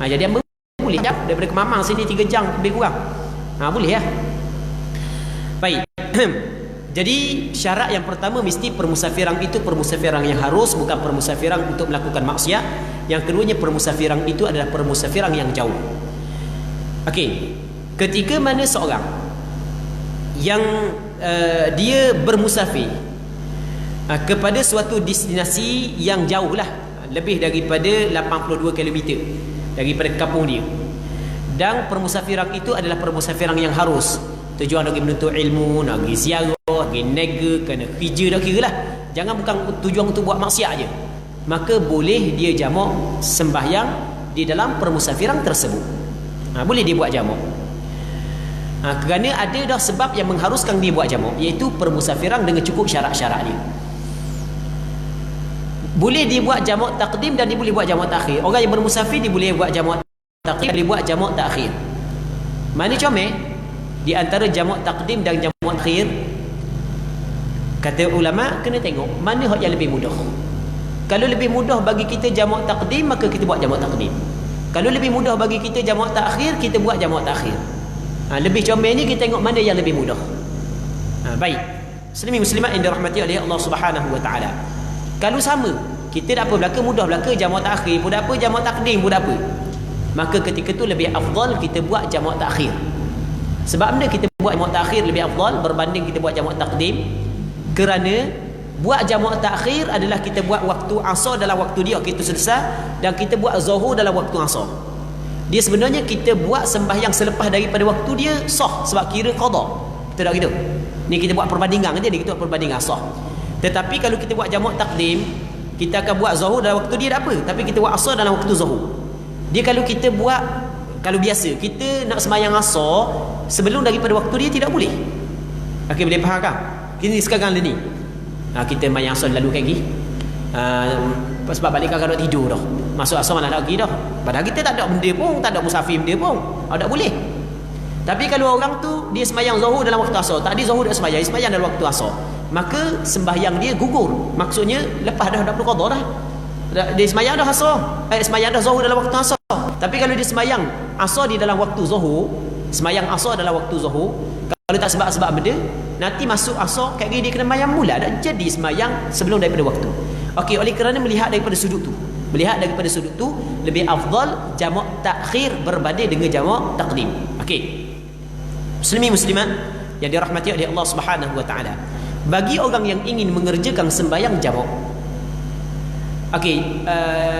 Jadi hamba boleh daripada Kemamang sini 3 jam lebih kurang. Boleh ya. Baik. Jadi syarat yang pertama mesti permusafiran itu permusafiran yang harus, bukan permusafiran untuk melakukan maksiat. Yang keduanya permusafiran itu adalah permusafiran yang jauh. Okey, ketika mana seorang yang dia bermusafir kepada suatu destinasi yang jauh lah, lebih daripada 82 km daripada kampung dia, dan permusafiran itu adalah permusafiran yang harus, tujuan nak pergi menuntut ilmu, nak pergi ziarah, pergi nega, kena kerja, dah kira lah, jangan bukan tujuan untuk buat maksiat je, maka boleh dia jamak sembahyang di dalam permusafiran tersebut. Boleh dia buat jamak. Kerana ada dah sebab yang mengharuskan dia buat jamak, iaitu permusafiran dengan cukup syarat-syarat dia. Boleh dia buat jamak takdim dan dia boleh buat jamak takhir. Orang yang bermusafir dia boleh buat jamak takdim, boleh buat jamak takhir. Mana comel di antara jamak takdim dan jamak takhir? Kata ulama, kena tengok mana yang lebih mudah. Kalau lebih mudah bagi kita jamak takdim, maka kita buat jamak takdim. Kalau lebih mudah bagi kita jamak takhir, kita buat jamak takhir. Lebih comel ni kita tengok mana yang lebih mudah. Baik, Muslimin muslimat yang dirahmati oleh Allah Subhanahu wa taala. Kalau sama, kita tak apa belaka, mudah belaka jamak takhir pun tak apa, jamak takdim pun tak apa, maka ketika tu lebih afdal kita buat jamak takhir. Sebab benda kita buat jamak takhir lebih afdal berbanding kita buat jamak takdim? Kerana buat jamak takhir adalah kita buat waktu asar dalam waktu dia, kita selesai, dan kita buat zuhur dalam waktu asar. Dia sebenarnya kita buat sembahyang selepas daripada waktu dia sah, sebab kira qada. Betul tak gitu? Ni kita buat perbandingan je, kita buat perbandingan sah. Tetapi kalau kita buat jamak takdim, kita akan buat zuhur dalam waktu dia tak apa, tapi kita buat asar dalam waktu zuhur. Dia kalau kita buat, kalau biasa kita nak sembahyang asar sebelum daripada waktu dia, tidak boleh. Okey, boleh faham kan? Kini sekarang ni kita sembahyang asar lalu lagi. Sebab balik kakak nak tidur dah, masuk asar malah lagi dah. Padahal kita tak ada benda pun, tak ada musafir benda pun, tak boleh. Tapi kalau orang tu dia sembahyang zuhur dalam waktu asar, tak ada zuhur dia sembahyang dalam waktu asar, maka sembahyang dia gugur. Maksudnya lepas dah perlu qada dah. Dia sembahyang dah asar, sembahyang dah zuhur dalam waktu asar. Tapi kalau dia sembahyang asar di dalam waktu zuhur, sembahyang asar dalam waktu zuhur, kalau tak sebab-sebab benda, nanti masuk asar kat dia kena sembahyang mula, dah jadi sembahyang sebelum daripada waktu. Okey, oleh kerana melihat daripada sudut tu, lebih afdal jamak takhir berbanding dengan jamak takdim. Okey, muslimin muslimat yang dirahmati oleh Allah Subhanahu wa taala, bagi orang yang ingin mengerjakan sembahyang jamak, okey,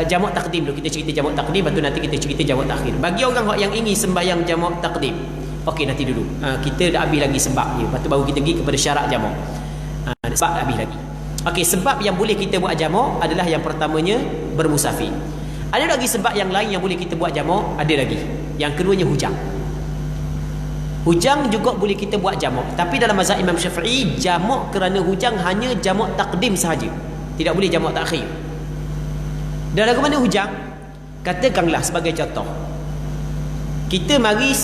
jamak takdim dulu, kita cerita jamak takdim, lepas tu nanti kita cerita jamak takhir. Bagi orang yang ingin sembahyang jamak takdim, okey, nanti dulu kita dah habis lagi sebab dia, lepas tu baru kita pergi kepada syarat jamak. Sebab dah habis lagi. Okey, sebab yang boleh kita buat jamak adalah yang pertamanya bermusafir. Ada lagi sebab yang lain yang boleh kita buat jamak, ada lagi. Yang keduanya hujang. Hujang juga boleh kita buat jamak, tapi dalam mazhab Imam Syafi'i, jamak kerana hujang hanya jamak takdim sahaja, tidak boleh jamak takhir. Dan lagu mana hujang? Katakanlah sebagai contoh, kita mari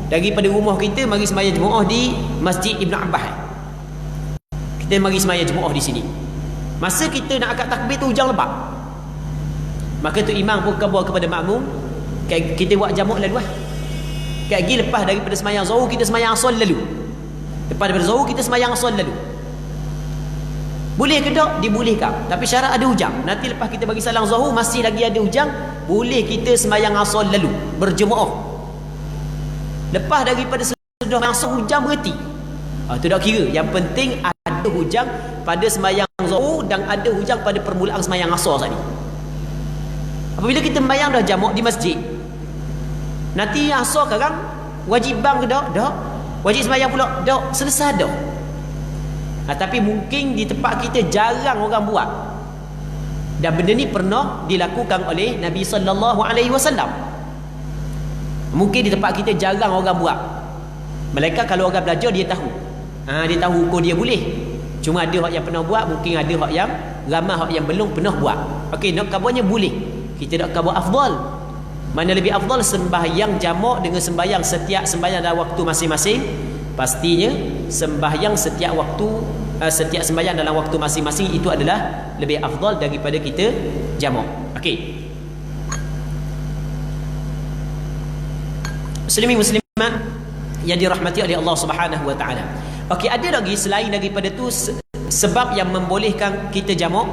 daripada rumah kita mari sembahyang Jumaat di Masjid Ibn Abbas. kita mari sembahyang jemaah di sini. Masa kita nak akad takbir tu hujan lebat, maka tu imam pun khabar kepada makmum, kita buat jamak lalu lah. Kat lagi lepas daripada sembahyang zuhur kita sembahyang asar lalu. Lepas daripada zuhur kita sembahyang asar lalu. Boleh ke tak? Dibolehkan. Tapi syarat ada hujan. Nanti lepas kita bagi salam zuhur masih lagi ada hujan, boleh kita sembahyang asar lalu berjemaah. Lepas daripada sudah masuk hujan berhenti. Itu tak kira. Yang penting ada hujan pada sembahyang zuhur dan ada hujan pada permulaan sembahyang asar tadi. Apabila kita sembahyang dah jamak di masjid, nanti asar sekarang wajib bang ke tak? Tak. Wajib sembahyang pula? Tak. Selesai dah. Tapi mungkin di tempat kita jarang orang buat. Dan benda ni pernah dilakukan oleh Nabi SAW. Mungkin di tempat kita jarang orang buat. Mereka kalau orang belajar dia tahu. Dia tahu hukum dia boleh. Cuma ada hak yang pernah buat, mungkin ada hak yang ramai hak yang belum pernah buat. Okey, nak kabarnya boleh. Kita nak kabar afdal. Mana lebih afdal sembahyang jamak dengan sembahyang setiap sembahyang dalam waktu masing-masing? Pastinya sembahyang setiap waktu, setiap sembahyang dalam waktu masing-masing itu adalah lebih afdal daripada kita jamak. Okey. Muslimin muslimat yang dirahmati oleh Allah Subhanahu wa taala. Okey, ada lagi selain daripada tu sebab yang membolehkan kita jamak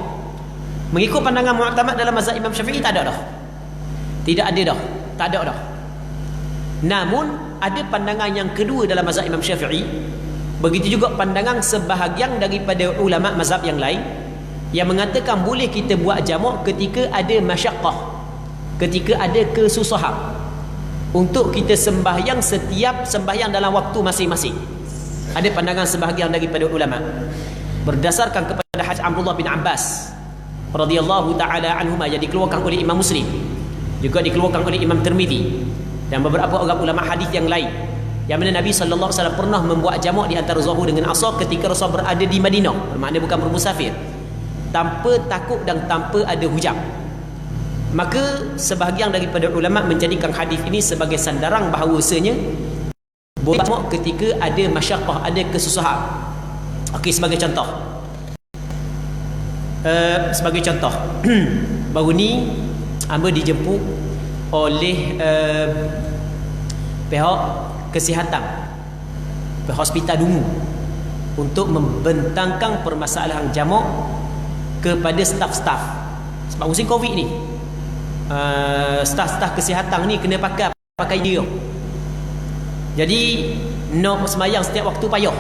mengikut pandangan mu'tamad dalam mazhab Imam Syafi'i? Tak ada dah. Tidak ada dah. Tak ada dah. Namun ada pandangan yang kedua dalam mazhab Imam Syafi'i. Begitu juga pandangan sebahagian daripada ulama mazhab yang lain yang mengatakan boleh kita buat jamak ketika ada masyaqqah, ketika ada kesusahan, untuk kita sembahyang setiap sembahyang dalam waktu masing-masing. Ada pandangan sebahagian daripada ulama berdasarkan kepada hadis Abdullah bin Abbas radhiyallahu taala anhuma yang dikeluarkan oleh Imam Muslim, juga dikeluarkan oleh Imam Tirmizi dan beberapa orang ulama hadis yang lain, yang mana Nabi sallallahu alaihi wasallam pernah membuat jamak di antara zuhur dengan asar ketika Rasul berada di Madinah, bermakna bukan bermusafir, tanpa takut dan tanpa ada hujan. Maka sebahagian daripada ulama menjadikan hadis ini sebagai sandaran bahawasanya boleh jamak ketika ada masyaqqah, ada kesusahan. Okey, sebagai contoh, baru ni hamba dijemput oleh pihak kesihatan, pihak hospital Dungu, untuk membentangkan permasalahan jamak kepada staf-staf. Sebab musim Covid ni, staf-staf kesihatan ni kena pakai dia. Jadi nak sembahyang setiap waktu payah.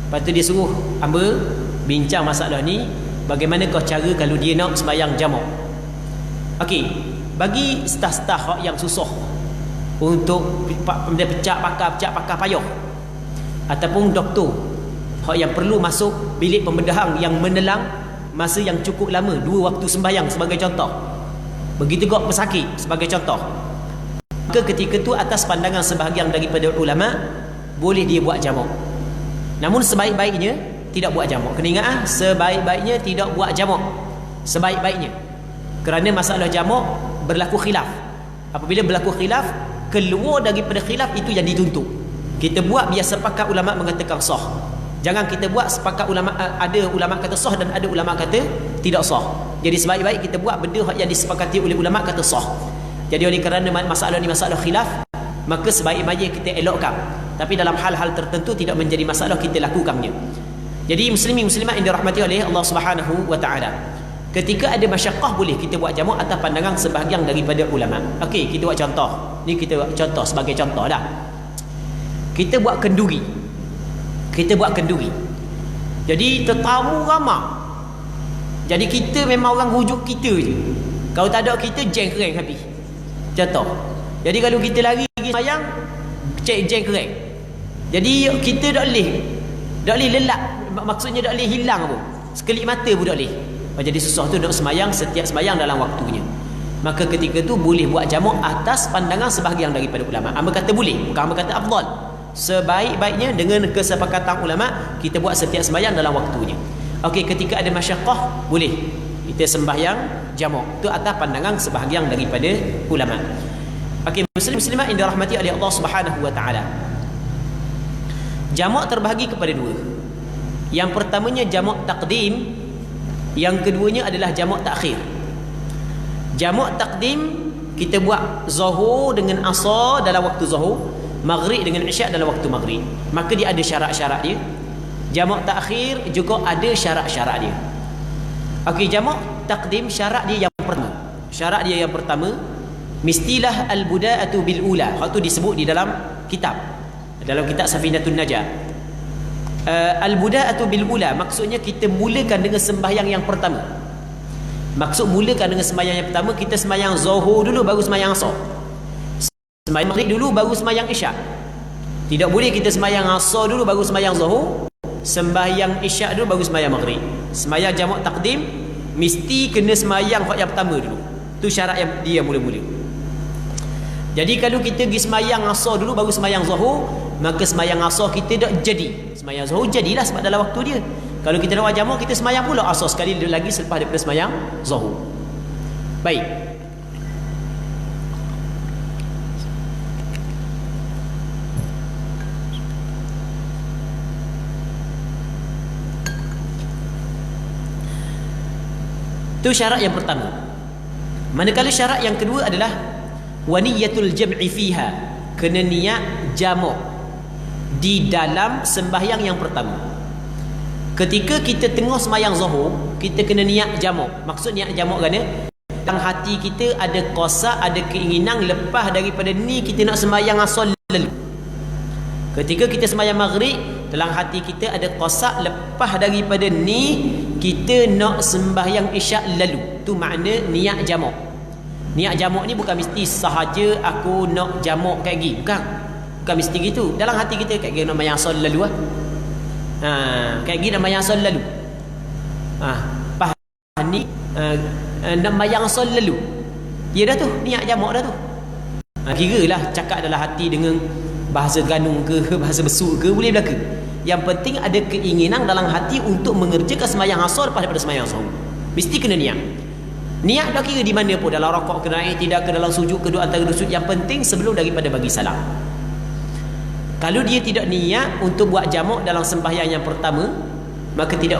Lepas tu dia suruh hamba bincang masalah ni, bagaimanakah cara kalau dia nak sembahyang jamak. Okey, bagi staf-staf yang susah untuk pecah pakar payah, ataupun doktor yang perlu masuk bilik pembedahan yang menelang masa yang cukup lama, 2 waktu sembahyang sebagai contoh, begitu juga pesakit sebagai contoh, maka ketika tu atas pandangan sebahagian daripada ulama boleh dia buat jamak. Namun sebaik-baiknya tidak buat jamak. Kena ingat, sebaik-baiknya tidak buat jamak. Sebaik-baiknya, kerana masalah jamak berlaku khilaf. Apabila berlaku khilaf, keluar daripada khilaf itu yang dituntut. Kita buat biar sepakat ulama mengatakan sah. Jangan kita buat sepakat ulama, ada ulama kata sah dan ada ulama kata tidak sah. Jadi sebaik-baik kita buat benda yang disepakati oleh ulama kata sah. Jadi oleh kerana masalah ni masalah khilaf, maka sebaik-baiknya kita elokkan. Tapi dalam hal-hal tertentu tidak menjadi masalah kita lakukannya. Jadi muslimin muslimat yang dirahmati oleh Allah Subhanahu wa taala, ketika ada masyaqqah boleh kita buat jamak atas pandangan sebahagian daripada ulama. Okey, kita buat contoh. Ni kita buat contoh sebagai contoh dah. Kita buat kenduri. Jadi tetamu ramai. Jadi kita memang orang rujuk kita je. Kalau tak ada kita, jeng kereng habis. Contoh. Jadi kalau kita lari pergi sembahyang, cek jeng kereng. Jadi kita tak boleh lelak. Maksudnya tak boleh hilang pun. Sekelip mata pun tak boleh. Jadi susah tu nak sembahyang setiap sembahyang dalam waktunya. Maka ketika tu boleh buat jamak atas pandangan sebahagian daripada ulama. Hamba kata boleh, bukan hamba kata afdal. Sebaik-baiknya dengan kesepakatan ulama kita buat setiap sembahyang dalam waktunya. Okey, ketika ada masyaqqah boleh kita sembahyang jamak. Itu atas pandangan sebahagian daripada ulama. Okey, muslimat yang dirahmati oleh Allah Subhanahu wa taala. Jamak terbahagi kepada 2. Yang pertamanya jamak taqdim, yang keduanya adalah jamak takhir. Jamak taqdim kita buat zuhur dengan asar dalam waktu zuhur, maghrib dengan isyak dalam waktu maghrib. Maka dia ada syarat-syarat dia. Jamak takhir juga ada syarat-syarat dia. Okey, jamak taqdim syarat dia yang pertama. Syarat dia yang pertama, mistilah al-buda'atu bil ula. Hal tu disebut di dalam kitab. Dalam kitab Safinatun Najah. Al-buda'atu bil ula maksudnya kita mulakan dengan sembahyang yang pertama. Maksud mulakan dengan sembahyang yang pertama, kita sembahyang zuhur dulu baru sembahyang asar. Sembahyang maghrib dulu baru sembahyang isyak. Tidak boleh kita sembahyang asar dulu baru sembahyang zuhur, sembahyang isyak dulu baru sembahyang maghrib. Sembahyang jamak taqdim mesti kena sembahyang yang pertama dulu. Tu syarat yang dia mula-mula. Jadi kalau kita pergi sembahyang asar dulu baru sembahyang zuhur, maka sembahyang asar kita tak jadi. Sembahyang zuhur jadilah sebab dalam waktu dia. Kalau kita nak buat jamak, kita sembahyang pula asar sekali lagi selepas daripada sembahyang zuhur. Baik. Itu syarat yang pertama. Manakala syarat yang kedua adalah waniyatul jam'i fiha, kena niat jamak di dalam sembahyang yang pertama. Ketika kita tengah sembahyang zuhur, kita kena niat jamak. Maksud niat jamak kerana dalam hati kita ada qasad, ada keinginan lepas daripada ni kita nak sembahyang asar lalu. Ketika kita sembahyang maghrib, dalam hati kita ada qasad lepas daripada ni kita nak sembahyang isyak lalu. Tu makna niat jamak. Niat jamak ni bukan mesti sahaja aku nak jamak kayak gini, bukan mesti gitu. Dalam hati kita kayak gini nak sembahyang asar lalu lah. Kayak gini nak sembahyang asar lalu. Pas ni nak sembahyang asar lalu. Ya dah tu, niat jamak dah tu. Kiralah cakap dalam hati dengan bahasa ganung ke, bahasa besuk ke, boleh berlaku. Yang penting ada keinginan dalam hati untuk mengerjakan sembahyang asar lepas daripada sembahyang zuhur. Mesti kena niat. Niat dah kira di mana pun, dalam rakaat ke naik, tidak ke dalam sujud, kedua antara sujud. Yang penting sebelum daripada bagi salam. Kalau dia tidak niat untuk buat jamak dalam sembahyang yang pertama, maka tidak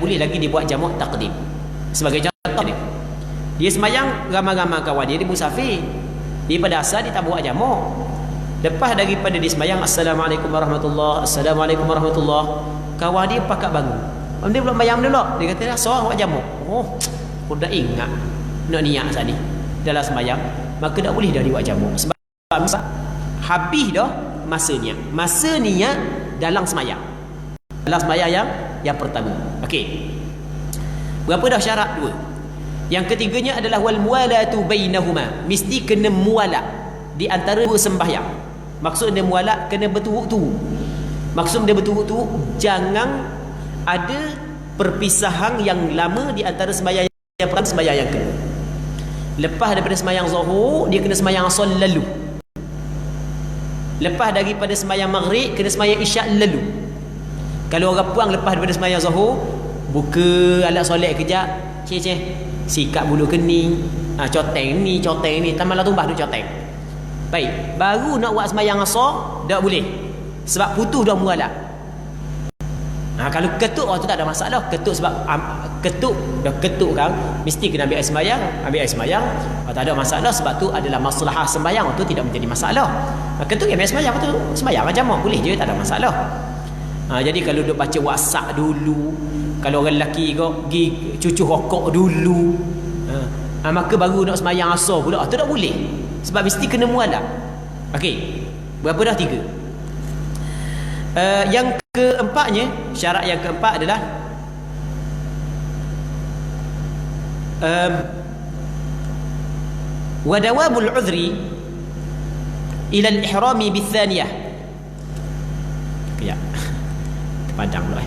boleh lagi dibuat jamak taqdim. Sebagai contoh dia sembahyang ramai-ramai kawan dia musafir. Dia pada asal dia tak buat jamak. Lepas daripada dia sembahyang assalamualaikum warahmatullahi, assalamualaikum warahmatullahi, kawan dia pakat bangun. Dia belum bayang dulu. Dia kata dah seorang buat jamak. Aku dah ingat nak niat saat ni dalam sembahyang, maka tak boleh dah dibuat jamak. Sebab habis dah masa niat dalam sembahyang. Dalam sembahyang yang pertama. Okey. Berapa dah syarat? 2. Yang ketiganya adalah wal muwalatu bainahuma. Mesti kena muwalat di antara dua sembahyang. Maksud dia muwalat kena berturut-turut. Maksud dia berturut-turut, jangan ada perpisahan yang lama di antara sembahyang yang pertama sembahyang yang kedua. Lepas daripada sembahyang zuhur, dia kena sembahyang asar lalu. Lepas daripada sembahyang maghrib, kena sembahyang isyak lalu. Kalau orang puang lepas daripada sembahyang zuhur, buka alat solat kejap, sikat bulu kening, coteng ni, tamanlah tumbah duk coteng. Baik, baru nak buat sembahyang asar, tak boleh. Sebab putus dah mualah. Kalau ketuk tu tak ada masalah. Ketuk sebab dah ketuk kan, mesti kena ambil air sembahyang. Tak ada masalah sebab tu adalah maslahah sembahyang, tu tidak menjadi masalah. Ketuk ambil air sembahyang tu sembahyang macam mana boleh je, tak ada masalah. Jadi kalau duk baca WhatsApp dulu, kalau orang lelaki pergi cucu rokok dulu, maka baru nak sembahyang asar pula, tu tak boleh. Sebab mesti kena mualah. Okey. Berapa dah? 3. Yang keempatnya, syarat yang keempat adalah wa dawamul udhri ila al-ihrami bithaniyah. Ya. Padang pula.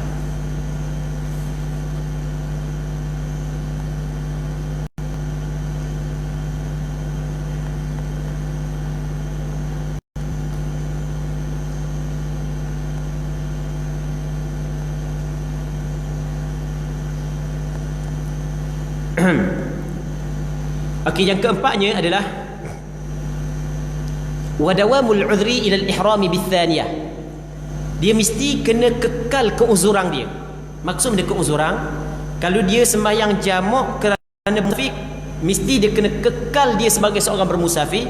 Okey, yang keempatnya adalah wa dawamul udhri ila al-ihrami bithaniyah. Dia mesti kena kekal keuzuran dia. Maksud dia keuzuran, kalau dia sembahyang jamak kerana musafir, mesti dia kena kekal dia sebagai seorang bermusafir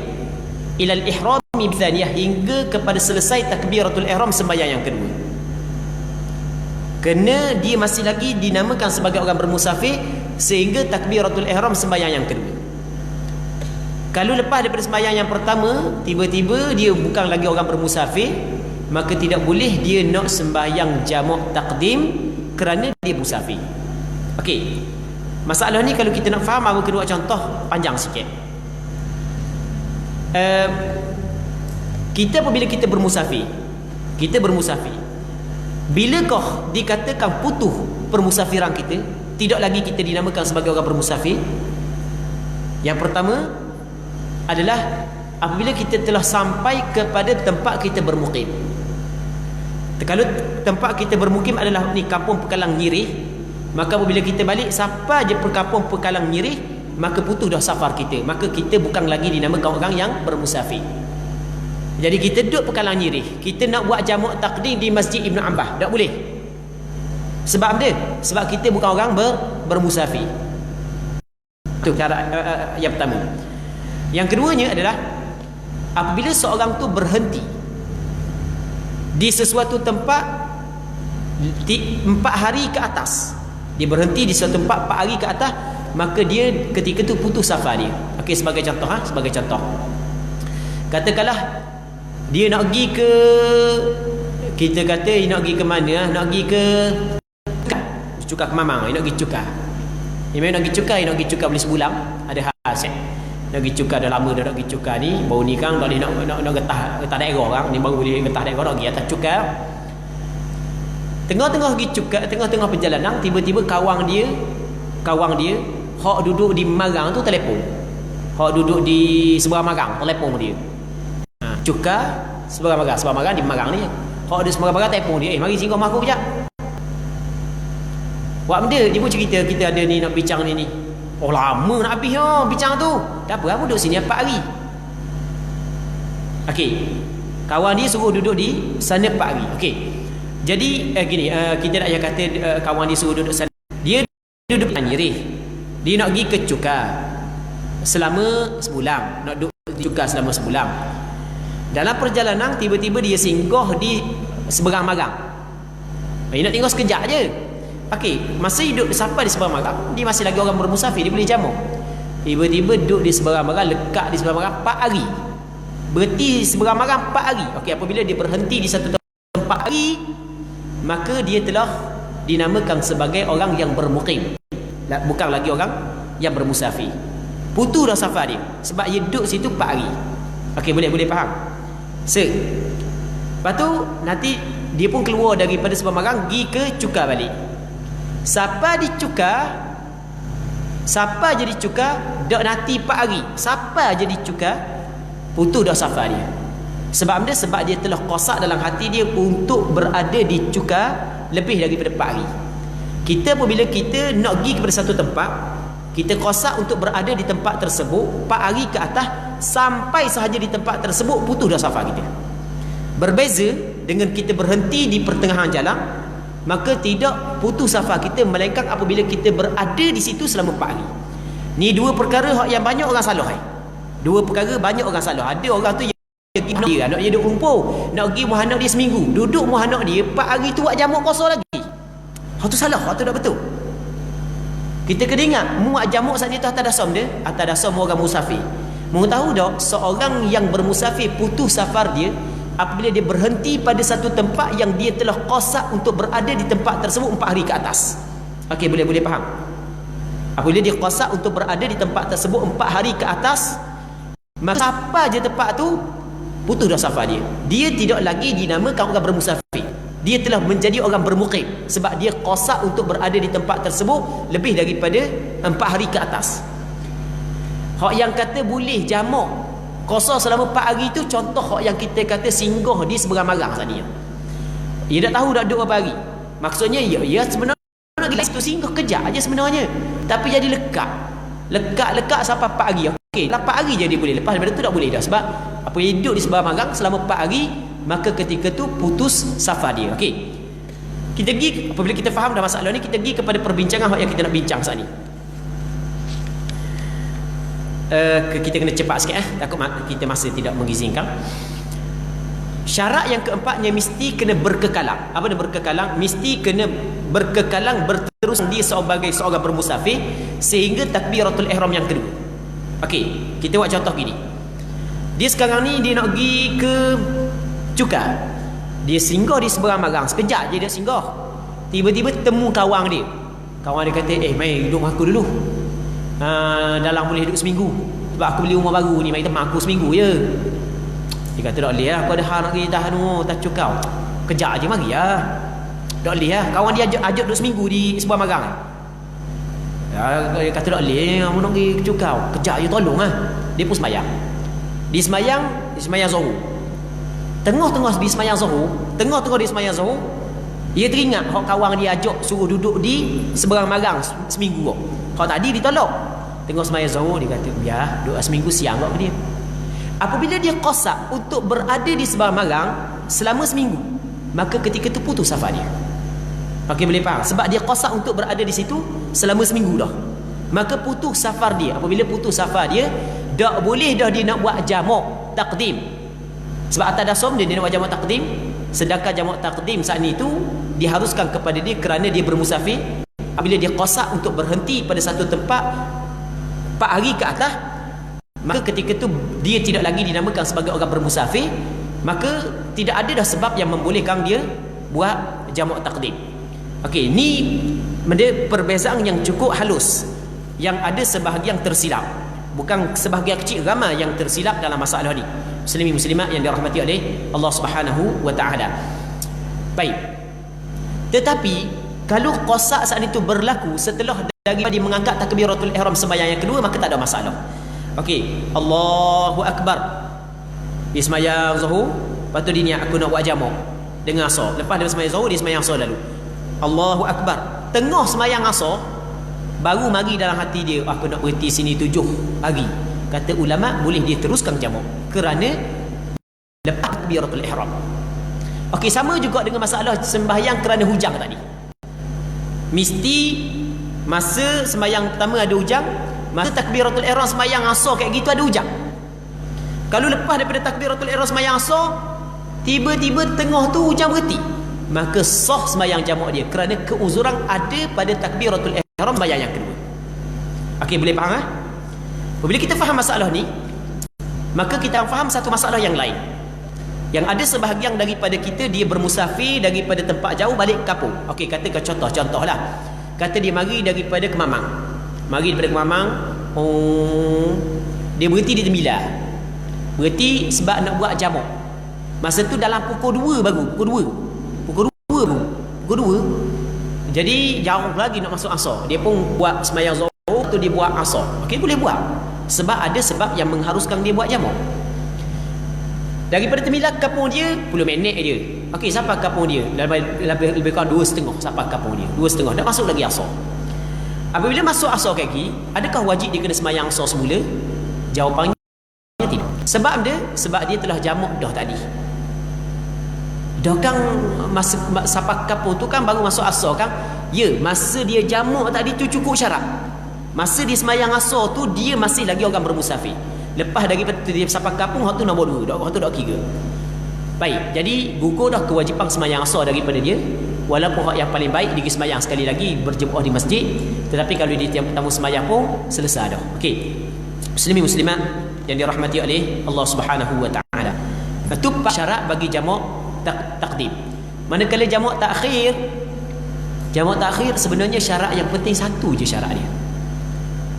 ilal ihrami bithaniyah, hingga kepada selesai takbiratul ihram sembahyang yang kedua. Kena dia masih lagi dinamakan sebagai orang bermusafir sehingga takbiratul ihram sembahyang yang kedua. Kalau lepas daripada sembahyang yang pertama tiba-tiba dia bukan lagi orang bermusafir, maka tidak boleh dia nak sembahyang jamak takdim kerana dia musafir. Okey. Masalah ni kalau kita nak faham, aku kena buat contoh panjang sikit. Kita apabila kita bermusafir, bilakah dikatakan putus permusafiran kita, tidak lagi kita dinamakan sebagai orang bermusafir? Yang pertama adalah apabila kita telah sampai kepada tempat kita bermukim. Kalau tempat kita bermukim adalah ni kampung Pekalang Nyirih, maka apabila kita balik siapa je kampung Pekalang Nyirih, maka putus dah safar kita, maka kita bukan lagi dinamakan orang yang bermusafir. Jadi kita duduk Pekalang Nyirih, kita nak buat jamak takdim di Masjid Ibn Abbas, tak boleh. Sebab dia, sebab kita bukan orang bermusafir. Itu cara yang pertama. Yang keduanya adalah apabila seorang tu berhenti di sesuatu tempat 4 hari ke atas, dia berhenti di suatu tempat 4 hari ke atas, maka dia ketika tu putus safar dia. Okey, sebagai contoh, sebagai contoh, katakanlah dia nak pergi ke, kita kata dia nak pergi ke mana, nak pergi ke Cukar Kemamang, dia nak pergi Cukar. Dia nak pergi Cukar, dia nak pergi Cukar boleh sebulan, ada hasil. Nak pergi Cukar dah lama dah nak pergi Cukar ni, baru ni kan tak boleh nak getah daerah orang, ni baru boleh getah daerah, nak pergi atas Cukar. Tengah-tengah pergi Cukar, tengah-tengah perjalanan, tiba-tiba kawan dia hak duduk di Marang tu telefon. Hak duduk di seberang Marang telefon dia. Cukar seberang Marang di Marang ni. Hak di seberang Marang telefon dia, mari singgah rumah aku kejap. Buat benda, dia pun cerita kita ada ni nak bincang ni. Oh lama nak habis bincang tu. Tak apa, aku duduk sini 4 hari. Okey. Kawan dia suruh duduk di sana 4 hari. Okey. Jadi gini, kita nak kata kawan dia suruh duduk sana. Dia duduk di Nyirih. Dia nak pergi ke Cukar selama sebulan, nak duduk di Cukar selama sebulan. Dalam perjalanan tiba-tiba dia singgah di seberang Marang. Dia nak tinggal sekejap je. Okey, masa hidup sampai di seberang Marang, dia masih lagi orang bermusafir, dia boleh jamak. Tiba-tiba duduk di seberang Marang, lekat di seberang Marang 4 hari. Berhenti di seberang Marang 4 hari. Okey, apabila dia berhenti di satu tempat hari, maka dia telah dinamakan sebagai orang yang bermukim, bukan lagi orang yang bermusafir. Putus dah safar dia sebab dia duduk situ 4 hari. Okey, boleh faham? Lepas tu nanti dia pun keluar daripada seberang Marang pergi ke Cukar balik. Siapa jadi Cukar dak nanti 4 hari. Siapa jadi Cukar putus dah safar dia. Sebab dia telah kosak dalam hati dia untuk berada di Cukar lebih daripada 4 hari. Kita apabila kita nak pergi kepada satu tempat, kita kosak untuk berada di tempat tersebut 4 hari ke atas, sampai sahaja di tempat tersebut putus dah safar kita. Berbeza dengan kita berhenti di pertengahan jalan, maka tidak putus safar kita, melainkan apabila kita berada di situ selama 4 hari. Ni dua perkara yang banyak orang salah. Dua perkara banyak orang salah. Ada orang tu dia nak dia duduk kumpul, nak pergi muhanak dia seminggu, duduk muhanak dia 4 hari tu buat jamak kosong lagi. Hak tu salah, hak tu tak betul. Kita kena ingat, muat jamak saat itu atas dasar dia, atas dasar orang musafir. Mu tahu tak, seorang yang bermusafir putus safar dia apabila dia berhenti pada satu tempat yang dia telah kosak untuk berada di tempat tersebut 4 hari ke atas. Okey, boleh faham? Apabila dia kosak untuk berada di tempat tersebut 4 hari ke atas, maka apa je tempat tu putus dah safar dia. Dia tidak lagi dinamakan orang bermusafir. Dia telah menjadi orang bermukim sebab dia kosak untuk berada di tempat tersebut lebih daripada 4 hari ke atas. Hak yang kata boleh jamak kosong selama 4 hari tu, contoh hak yang kita kata singgah di seberang Marang tadi. Dia tak tahu dah duduk berapa hari. Maksudnya ya sebenarnya itu singgah kejap aja sebenarnya, tapi jadi lekat sampai 4 hari. Okey, 4 hari je dia boleh, lepas daripada tu tak boleh dah, sebab apa yang duduk di seberang Marang selama 4 hari, maka ketika tu putus safar dia. Okey, Kita pergi, apabila kita faham dah masalah ni, kita pergi kepada perbincangan yang kita nak bincang saat ni. Kita kena cepat sikit takut kita masa tidak mengizinkan. Syarat yang keempatnya mesti kena berkekalang. Apa dia berkekalang? Mesti kena berkekalang berterus dia sebagai seorang bermusafir sehingga takbiratul ihram yang kedua. Okey, kita buat contoh gini. Dia sekarang ni dia nak pergi ke Cukar. Dia singgah di seberang Marang. Sekejap je dia singgah. Tiba-tiba temu kawan dia. Kawan dia kata, "Mai duduk aku dulu. Dalam boleh duduk seminggu. Sebab aku beli rumah baru ni, mai tempat aku seminggu je." Dia kata, "Tak boleh lah, aku ada hal nak pergi tak cukau. Kejap je mari lah." "Tak boleh lah." Kawan dia ajak duduk seminggu di sebuah Marang. Dia kata, "Tak boleh, aku nak pergi cukau. Kejap je tolong lah." Dia pun sembayang. Di sembayang Zuhur. Tengah-tengah di sembayang Zuhur, dia teringat hak kawan dia ajak suruh duduk di seberang Marang seminggu. Hak tadi ditolak. Tengah sembayang Zuhur, dia kata, "Biar duduk seminggu siang kat dia." Apabila dia qasad untuk berada di seberang Marang selama seminggu, maka ketika itu putus safar dia. Okey, boleh faham? Sebab dia qasad untuk berada di situ selama seminggu dah, maka putus safar dia. Apabila putus safar dia, tak boleh dah dia nak buat jamak taqdim. Sebab atas dasar dia nak buat jamak taqdim, sedangkan jamak taqdim saat ni tu diharuskan kepada dia kerana dia bermusafir. Apabila dia qasad untuk berhenti pada satu tempat 4 hari ke atas, maka ketika itu dia tidak lagi dinamakan sebagai orang bermusafir, maka tidak ada dah sebab yang membolehkan dia buat jamak taqdim. Okey, ni perbezaan yang cukup halus, yang ada sebahagian tersilap, bukan sebahagian kecil, ramai yang tersilap dalam masalah ni. Muslimin muslimat yang dirahmati oleh Allah Subhanahu wa taala. Baik. Tetapi kalau qasad saat itu berlaku setelah daripada dia mengangkat takbiratul ihram sembahyang yang kedua, maka tak ada masalah. Okey, Allahu Akbar. Dia sembahyang Zuhur, lepas tu dia niat aku nak buat jamak dengan Asar. Lepas dia sembahyang Zuhur, dia sembahyang Asar lalu. Allahu Akbar. Tengah sembahyang Asar, baru mari dalam hati dia, aku nak berhenti sini 7 hari. Kata ulama, boleh dia teruskan jamak kerana lepas takbiratul ihram. Okey, sama juga dengan masalah sembahyang kerana hujang tadi. Mesti masa sembahyang pertama ada hujang, masa takbiratul ihram sembahyang Asar kayak gitu ada hujang. Kalau lepas daripada takbiratul ihram sembahyang Asar, tiba-tiba tengah tu hujang berhenti, maka sah sembahyang jamak dia kerana keuzuran ada pada takbiratul ihram sembahyang yang kedua. Okey, boleh faham? Bila kita faham masalah ni, maka kita faham satu masalah yang lain. Yang ada sebahagian daripada kita dia bermusafir daripada tempat jauh balik kampung. Okey, katakan contohlah. Kata dia mari daripada Kemamang. Dia berhenti di Tembilah. Berhenti sebab nak buat jamak. Masa tu dalam pukul 2 baru, pukul 2. Jadi jauh lagi nak masuk Asar. Dia pun buat sembahyang Zuhur tu dia buat Asar. Okey, boleh buat. Sebab ada sebab yang mengharuskan dia buat jamak. Daripada Tembilah ke kampung dia 10 minit je. Okey, sampai kampung dia lebih kurang 2.5 sampai kampung dia. 2.5 dah masuk lagi Asar. Apabila masuk Asar kaki, adakah wajib dia kena sembahyang Asar semula? Jawapannya tidak. Sebab dia telah jamak dah tadi. Dah kan masa sampai kampung tu kan baru masuk Asar kan? Ya, masa dia jamak tadi tu cukup syarat. Masa dia sembahyang Asar tu dia masih lagi orang bermusafir. Lepas daripada dia sampai kampung, hak tu nombor 2, hak tu dak kira. Baik, jadi gugur dah kewajipan sembahyang Asar daripada dia. Walaupun hak yang paling baik dia sembahyang sekali lagi berjemaah di masjid, tetapi kalau dia tamu sembahyang pun selesai dah. Okey. Muslimin muslimat yang dirahmati oleh Allah Subhanahu wa taala. Itu syarat bagi jamak taqdim. Manakala jamak takhir sebenarnya syarat yang penting satu je syarat dia.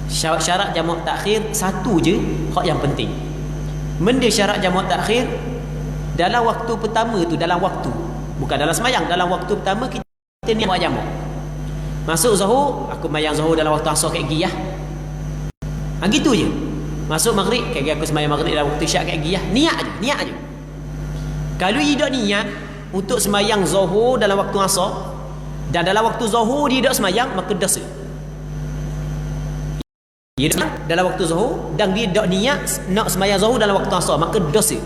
Syarat jamak takhir satu je hak yang penting. Benda syarat jamak takhir dalam waktu pertama tu, bukan dalam sembahyang, dalam waktu pertama kita ni buat jamak. Masuk Zuhur, aku sembahyang Zuhur dalam waktu Asar kayak giyah. Gitu je. Masuk Maghrib, kayak aku sembahyang Maghrib dalam waktu Isyak kayak giyah. Niat je. Kalau tidak niat untuk sembahyang Zuhur dalam waktu Asar dan dalam waktu Zuhur dia tak sembahyang, maka dosa. Dia dalam waktu Zuhur dan dia tak niat nak sembahyang Zuhur dalam waktu Asar, maka dosa.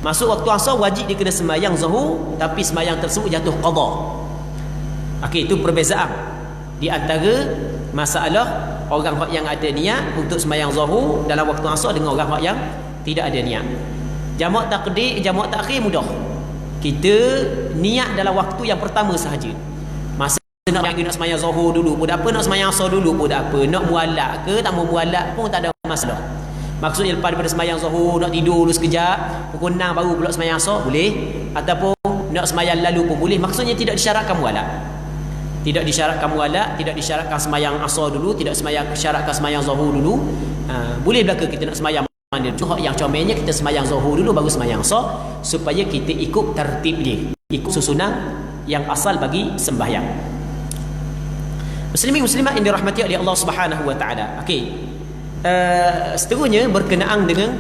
Masuk waktu Asar wajib dia kena sembahyang Zuhur, tapi sembahyang tersebut jatuh qada. Okey, itu perbezaan di antara masalah orang yang ada niat untuk sembahyang zuhur dalam waktu asar dengan orang yang tidak ada niat. Jamak takdim, jamak takhir mudah. Kita niat dalam waktu yang pertama sahaja. Masa nak sembahyang zuhur dulu pun tak apa, nak sembahyang asar dulu pun tak apa, nak muallak ke tak mau muallak pun tak ada masalah. Maksudnya lepas daripada sembahyang zuhur nak tidur dulu sekejap, pukul 6 baru pula sembahyang asar boleh, ataupun nak sembahyang lalu pun boleh. Maksudnya tidak disyaratkan muallak. Tidak disyaratkan muallak, tidak disyaratkan sembahyang asar dulu, tidak disyaratkan sembahyang zuhur dulu. Boleh belaka kita nak sembahyang mana dulu. Yang comelnya kita sembahyang zuhur dulu baru sembahyang asar, supaya kita ikut tertib dia, ikut susunan yang asal bagi sembahyang. Muslimin muslimat yang dirahmati oleh Allah Subhanahu wa taala. Okey. Seterusnya berkenaan dengan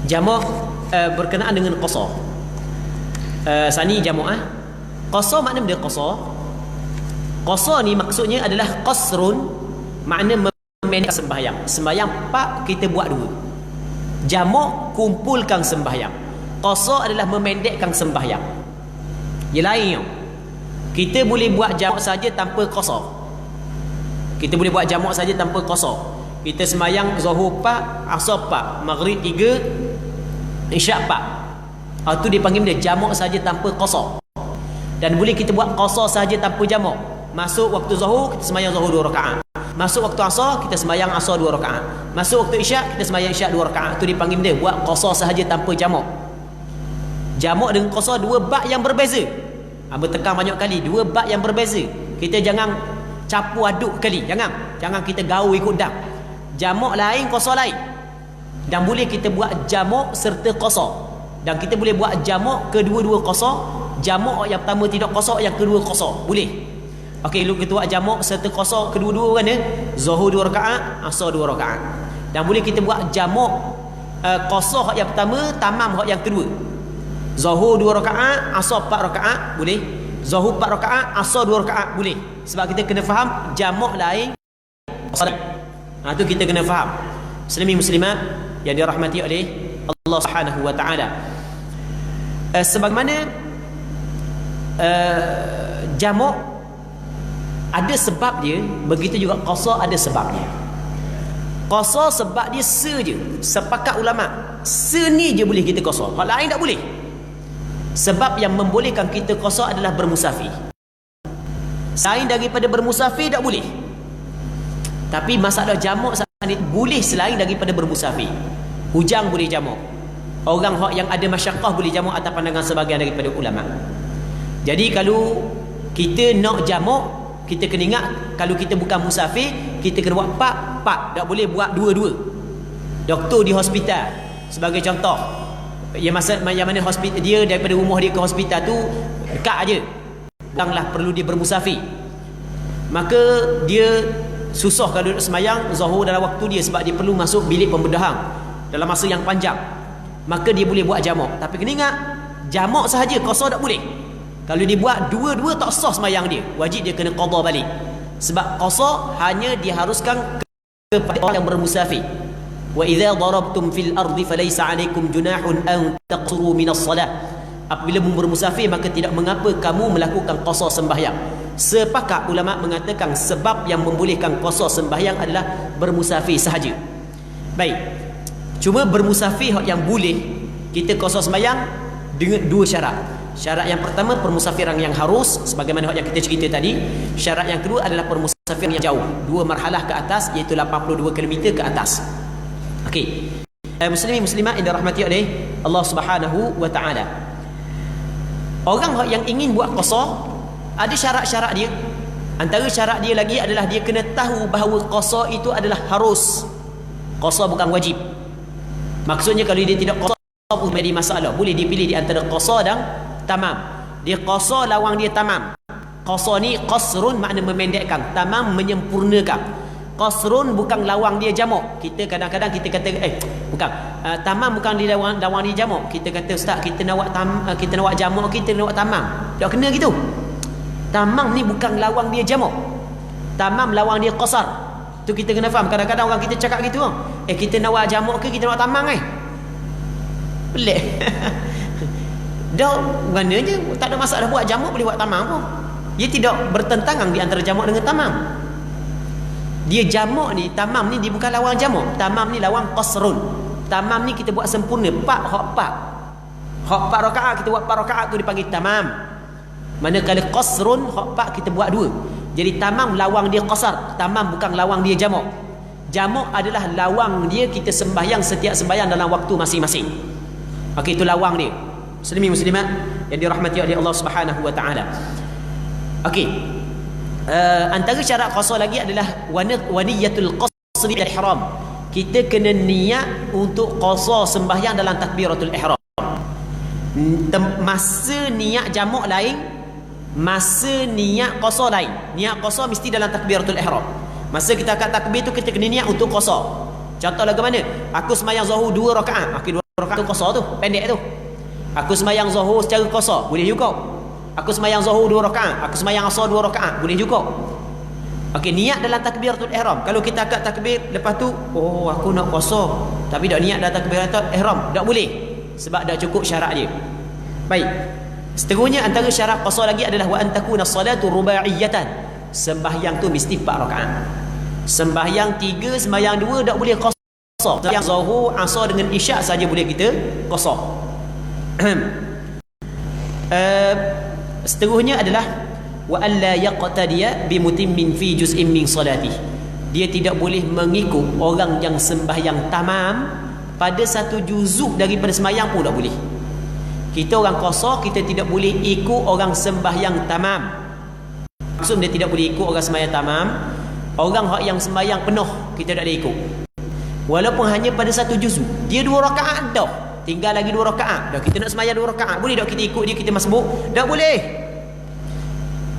jamak, berkenaan dengan qasar. Sani jamak qasar, makna dia qasar. Qasar ni maksudnya adalah qasrun, makna memendek sembahyang. Sembahyang pak kita buat dua. Jamak kumpulkan sembahyang. Qasar adalah memendekkan sembahyang. Dia lain tau. Kita boleh buat jamak saja tanpa qasar. Kita boleh buat jamak saja tanpa qasar. Kita sembahyang zuhur 4, asar 4, maghrib 3, isyak 4. Itu dipanggil dia jamak saja tanpa qasar. Dan boleh kita buat qasar saja tanpa jamak. Masuk waktu zuhur kita sembahyang zuhur 2 rakaat. Masuk waktu asar kita sembahyang asar 2 rakaat. Masuk waktu isyak kita sembahyang isyak 2 rakaat. Itu dipanggil dia buat qasar sahaja tanpa jamak. Jamak dengan qasar dua bab yang berbeza. Bertekan banyak kali, dua bab yang berbeza. Kita jangan campur aduk kali, jangan kita gaul ikut dam. Jamak lain, qasar lain. Dan boleh kita buat jamak serta qasar. Dan kita boleh buat jamak kedua-dua qasar. Jamak yang pertama tidak qasar, yang kedua qasar. Boleh. Okey, lu kita buat jamak serta qasar kedua-dua kan ya. Zuhur 2 rakaat, asar 2 rakaat. Dan boleh kita buat jamak qasar yang pertama, tamam yang kedua. Zuhur 2 rakaat, asar 4 rakaat, boleh. Zuhur 4 rakaat, asar 2 rakaat, boleh. Sebab kita kena faham jamak lain, qasar lain. Itu kita kena faham. Muslimin muslimat yang dirahmati oleh Allah Subhanahu wa taala. Sebagaimana jamak ada sebab dia, begitu juga qasar ada sebab dia. Qasar sebab dia je. Sepakat ulama, ni je boleh kita qasar. Hal lain tak boleh. Sebab yang membolehkan kita qasar adalah bermusafir. Selain daripada bermusafir tak boleh. Tapi masalah jamak ni boleh selain daripada bermusafir. Hujang boleh jamak. Orang yang ada masyaqqah boleh jamak atas pandangan sebahagian daripada ulama. Jadi kalau kita nak jamak, kita kena ingat kalau kita bukan musafir, kita kena buat 4, tak boleh buat 2-2. Doktor di hospital sebagai contoh, yang mana hospital dia daripada rumah dia ke hospital tu dekat aja, bukanlah perlu dia bermusafir. Maka dia susah kalau duduk sembahyang zuhur dalam waktu dia, sebab dia perlu masuk bilik pembedahan dalam masa yang panjang. Maka dia boleh buat jamak. Tapi kena ingat, jamak sahaja, qasar tak boleh. Kalau dia buat dua-dua tak sah sembahyang dia, wajib dia kena qada balik. Sebab qasar hanya diharuskan kepada orang yang bermusafir. Wa idza darabtum fil ardi falaysa 'alaykum junahun an taqsuru min as-salah. Apabila bermusafir maka tidak mengapa kamu melakukan qasar sembahyang. Sepakat ulama mengatakan sebab yang membolehkan qasar sembahyang adalah bermusafir sahaja. Baik. Cuma bermusafir yang boleh kita qasar sembahyang dengan dua syarat. Syarat yang pertama permusafiran yang harus, sebagaimana yang kita cerita tadi. Syarat yang kedua adalah permusafiran yang jauh, 2 marhalah ke atas, iaitu 82 km ke atas. Okey. Muslimin muslimat yang dirahmati oleh Allah Subhanahu wa taala. Orang yang ingin buat qasar ada syarat-syarat dia. Antara syarat dia lagi adalah dia kena tahu bahawa qasar itu adalah harus. Qasar bukan wajib. Maksudnya kalau dia tidak qasar pun menjadi masalah. Boleh dipilih di antara qasar dan tamam. Dia qasar lawang dia tamam. Qasar ni qasrun makna memendekkan, tamam menyempurnakan. Qasrun bukan lawang dia jamak. Kita kadang-kadang kita kata bukan. Tamam bukan di lawang dia jamak. Kita kata ustaz kita nak buat jamak, kita nak buat tamam. Tak kena gitu. Tamam ni bukan lawang dia jamak. Tamam lawang dia qasar. Tu kita kena faham. Kadang-kadang orang kita cakap gitu. Kita nak buat jamak ke kita nak buat tamam Pelik. Dah mana je tak ada masalah buat jamak boleh buat tamam pun. Dia tidak bertentangan di antara jamak dengan tamam. Dia jamak ni, tamam ni dia bukan lawan jamak. Tamam ni lawan qasrun. Tamam ni kita buat sempurna, hak 4 rakaat kita buat 4 rakaat tu dipanggil tamam. Manakala qasrun hak 4 kita buat 2. Jadi tamam lawang dia qasar, tamam bukan lawang dia jamak. Jamak adalah lawang dia kita sembahyang setiap sembahyang dalam waktu masing-masing. Okey, itu lawang dia. Muslimin muslimat yang dirahmati oleh Allah Subhanahu wa taala. Okey. Antara syarat qasar lagi adalah waniyatul qasri bil ihram. Kita kena niat untuk qasar sembahyang dalam takbiratul ihram. Masa niat jamak lain, masa niat qasar lain. Niat qasar mesti dalam takbiratul ihram. Masa kita akan takbir tu kita kena niat untuk qasar. Contoh lagu mana? Aku sembahyang zuhur 2 rakaat. Okey, 2 rakaat tu qasar tu, pendek tu. Aku sembahyang zuhur secara qasar, boleh juga. Aku sembahyang zuhur 2 rakaat, aku sembahyang asar 2 rakaat, boleh juga. Okey, niat dalam takbiratul ihram. Kalau kita akad takbir lepas tu, oh aku nak qasar, tapi dak niat dalam takbiratul ihram, tak boleh. Sebab dak cukup syarat dia. Baik. Seterusnya antara syarat qasar lagi adalah wa antakuna salatu rubaiyatan. Sembahyang tu mesti 4 rakaat. Sembahyang 3, sembahyang 2 tak boleh qasar. Sembahyang zuhur, asar dengan isyak saja boleh kita qasar. Seterusnya adalah wa alla yaqtadiya bi mutimmin fi juz'in min salati. Dia tidak boleh mengikut orang yang sembahyang tamam pada satu juzuk daripada sembahyang pun tak boleh. Kita orang qasar, kita tidak boleh ikut orang sembahyang tamam. Maksud dia tidak boleh ikut orang sembahyang tamam. Orang yang sembahyang penuh kita tak boleh ikut. Walaupun hanya pada satu juzuk. Dia 2 rakaat dah. Tinggal lagi 2 rakaat. Dah kita nak sembahyang 2 rakaat. Boleh tak kita ikut dia, kita masbuk? Tak boleh.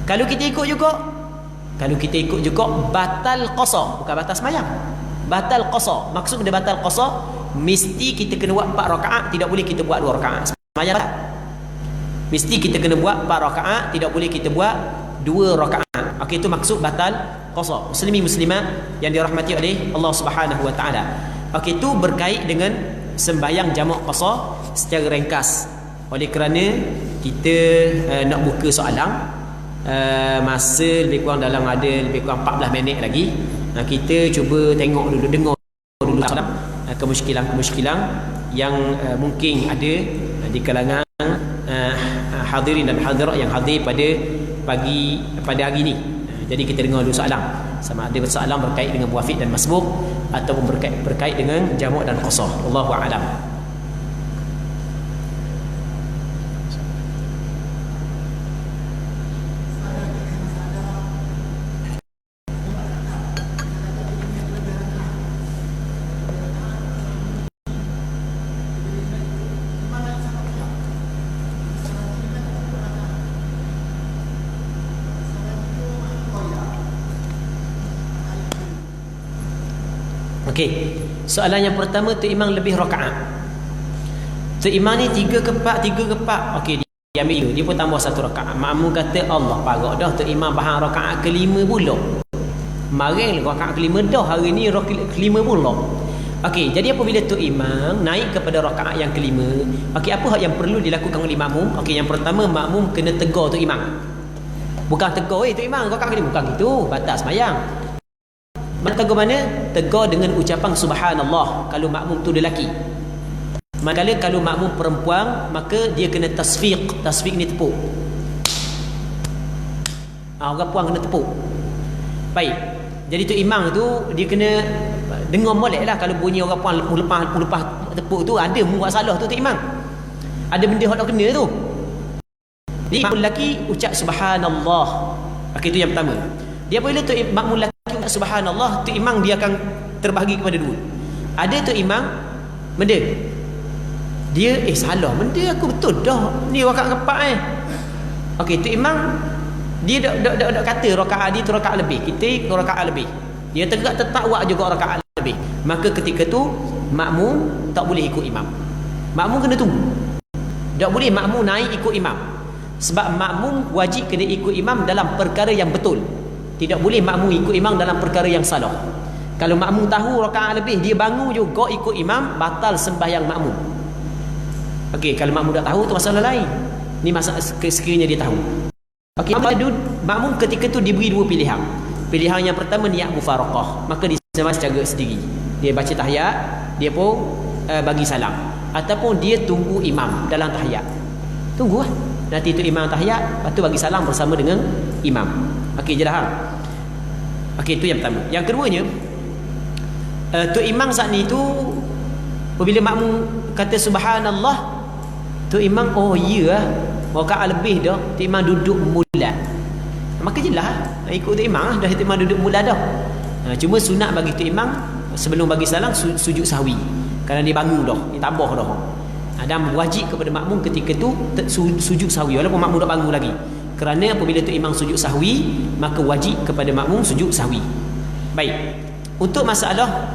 Kalau kita ikut juga batal qasar, bukan batal sembahyang. Batal qasar. Maksud dia batal qasar, mesti kita kena buat 4 rakaat, tidak boleh kita buat 2 rakaat. Sembahyang batal. Mesti kita kena buat 4 rakaat, tidak boleh kita buat 2 rakaat. Okey, itu maksud batal qasar. Muslimin muslimat yang dirahmati oleh Allah Subhanahu wa taala. Okey, itu berkait dengan sembahyang jamak qasar secara ringkas. Oleh kerana kita nak buka soalan, masa lebih kurang dalam ada lebih kurang 14 minit lagi. Kita cuba tengok dulu, dengar dulu kemusykilan-kemusykilan yang mungkin ada di kalangan hadirin dan hadirat yang hadir pada hari ini. Jadi kita dengar dulu soalan, sama ada soalan berkait dengan muwafiq dan masbuk ataupun berkait dengan jamak dan qasar. Wallahu a'lam. Okey, soalan yang pertama, tu imam lebih rakaat. Tu imam ni 3 ke 4. Okey, dia ambil dia pun tambah 1 rakaat. Makmum kata Allah parah dah tu imam bahang rakaat ke-5 pula. Kemarin rakaat ke-5 dah, hari ni rakaat ke-5 pula. Okey, jadi apabila tu imam naik kepada rakaat yang ke-5, okey, apa yang perlu dilakukan oleh makmum? Okey, yang pertama makmum kena tegur tu imam. Bukan tegur tu imam rakaat ke-5, bukan gitu, batal sembahyang. Tegur mana? Tegur dengan ucapan subhanallah kalau makmum tu lelaki. Manakala kalau makmum perempuan, maka dia kena tasfiq. Tasfiq ni tepuk. Orang puan kena tepuk. Baik. Jadi tu imam tu dia kena dengar molek lah. Kalau bunyi orang puan lepas tepuk tu, ada buat salah tu imam. Ada benda yang tak kena tu. Jadi makmum lelaki ucap subhanallah. Okey, itu yang pertama. Dia apabila tu makmum lelaki subhanallah, tu imam dia akan terbahagi kepada 2. Ada tu imam benda dia salah benda aku betul dah ni rakaat keempat okey, tu imam dia dak kata rakaat dia tu rakaat lebih, kita rakaat lebih, dia tetap buat juga rakaat lebih. Maka ketika tu makmum tak boleh ikut imam, makmum kena tunggu. Tak boleh makmum naik ikut imam, sebab makmum wajib kena ikut imam dalam perkara yang betul. Tidak boleh makmum ikut imam dalam perkara yang salah. Kalau makmum tahu rakaat lebih, dia bangun juga ikut imam, batal sembahyang makmum. Okey, kalau makmum tak tahu tu masalah lain. Ni masalah sekiranya dia tahu. Okey, makmum ketika tu diberi dua pilihan. Pilihan yang pertama niat mufaraqah, maka dia sama secara sendiri. Dia baca tahiyat, dia pun bagi salam. Ataupun dia tunggu imam dalam tahiyat. Tunggu lah. Nanti tu imam tahiyat, lepas tu bagi salam bersama dengan imam. Okey, je dah. Okey, itu yang pertama. Yang keduanya, tu imam saat ni tu apabila makmum kata subhanallah, tu imam oh iya rakaat lebih dah, tu imam duduk mula. Maka jelas ikut tu imam dah, tu imam duduk mula dah. Cuma sunat bagi tu imam sebelum bagi salam sujud sahwi. Kerana dia bangun dah, dia tambah dah. Dan wajib kepada makmum ketika tu sujud sahwi walaupun makmum dah bangun lagi. Kerana apabila tu imam sujud sahwi, maka wajib kepada makmum sujud sahwi. Baik. Untuk masalah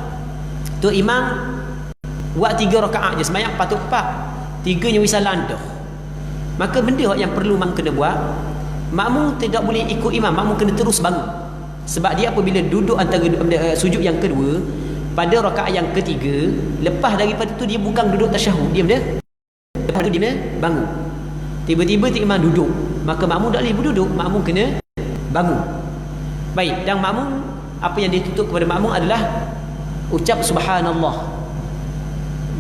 tu imam buat 3 rakaat je, sembahyang patut 4, 3 nyawi salam dah. Maka benda yang perlu makmum kena buat, makmum tidak boleh ikut imam, makmum kena terus bangun. Sebab dia apabila duduk antara sujud yang kedua pada rakaat yang ketiga, lepas daripada tu dia bukan duduk tasyahud, dia lepas tu dia bangun. Tiba-tiba tu imam duduk, maka makmum tak boleh berduduk, makmum kena bangun. Baik, dan makmum apa yang dituntut kepada makmum adalah ucap subhanallah.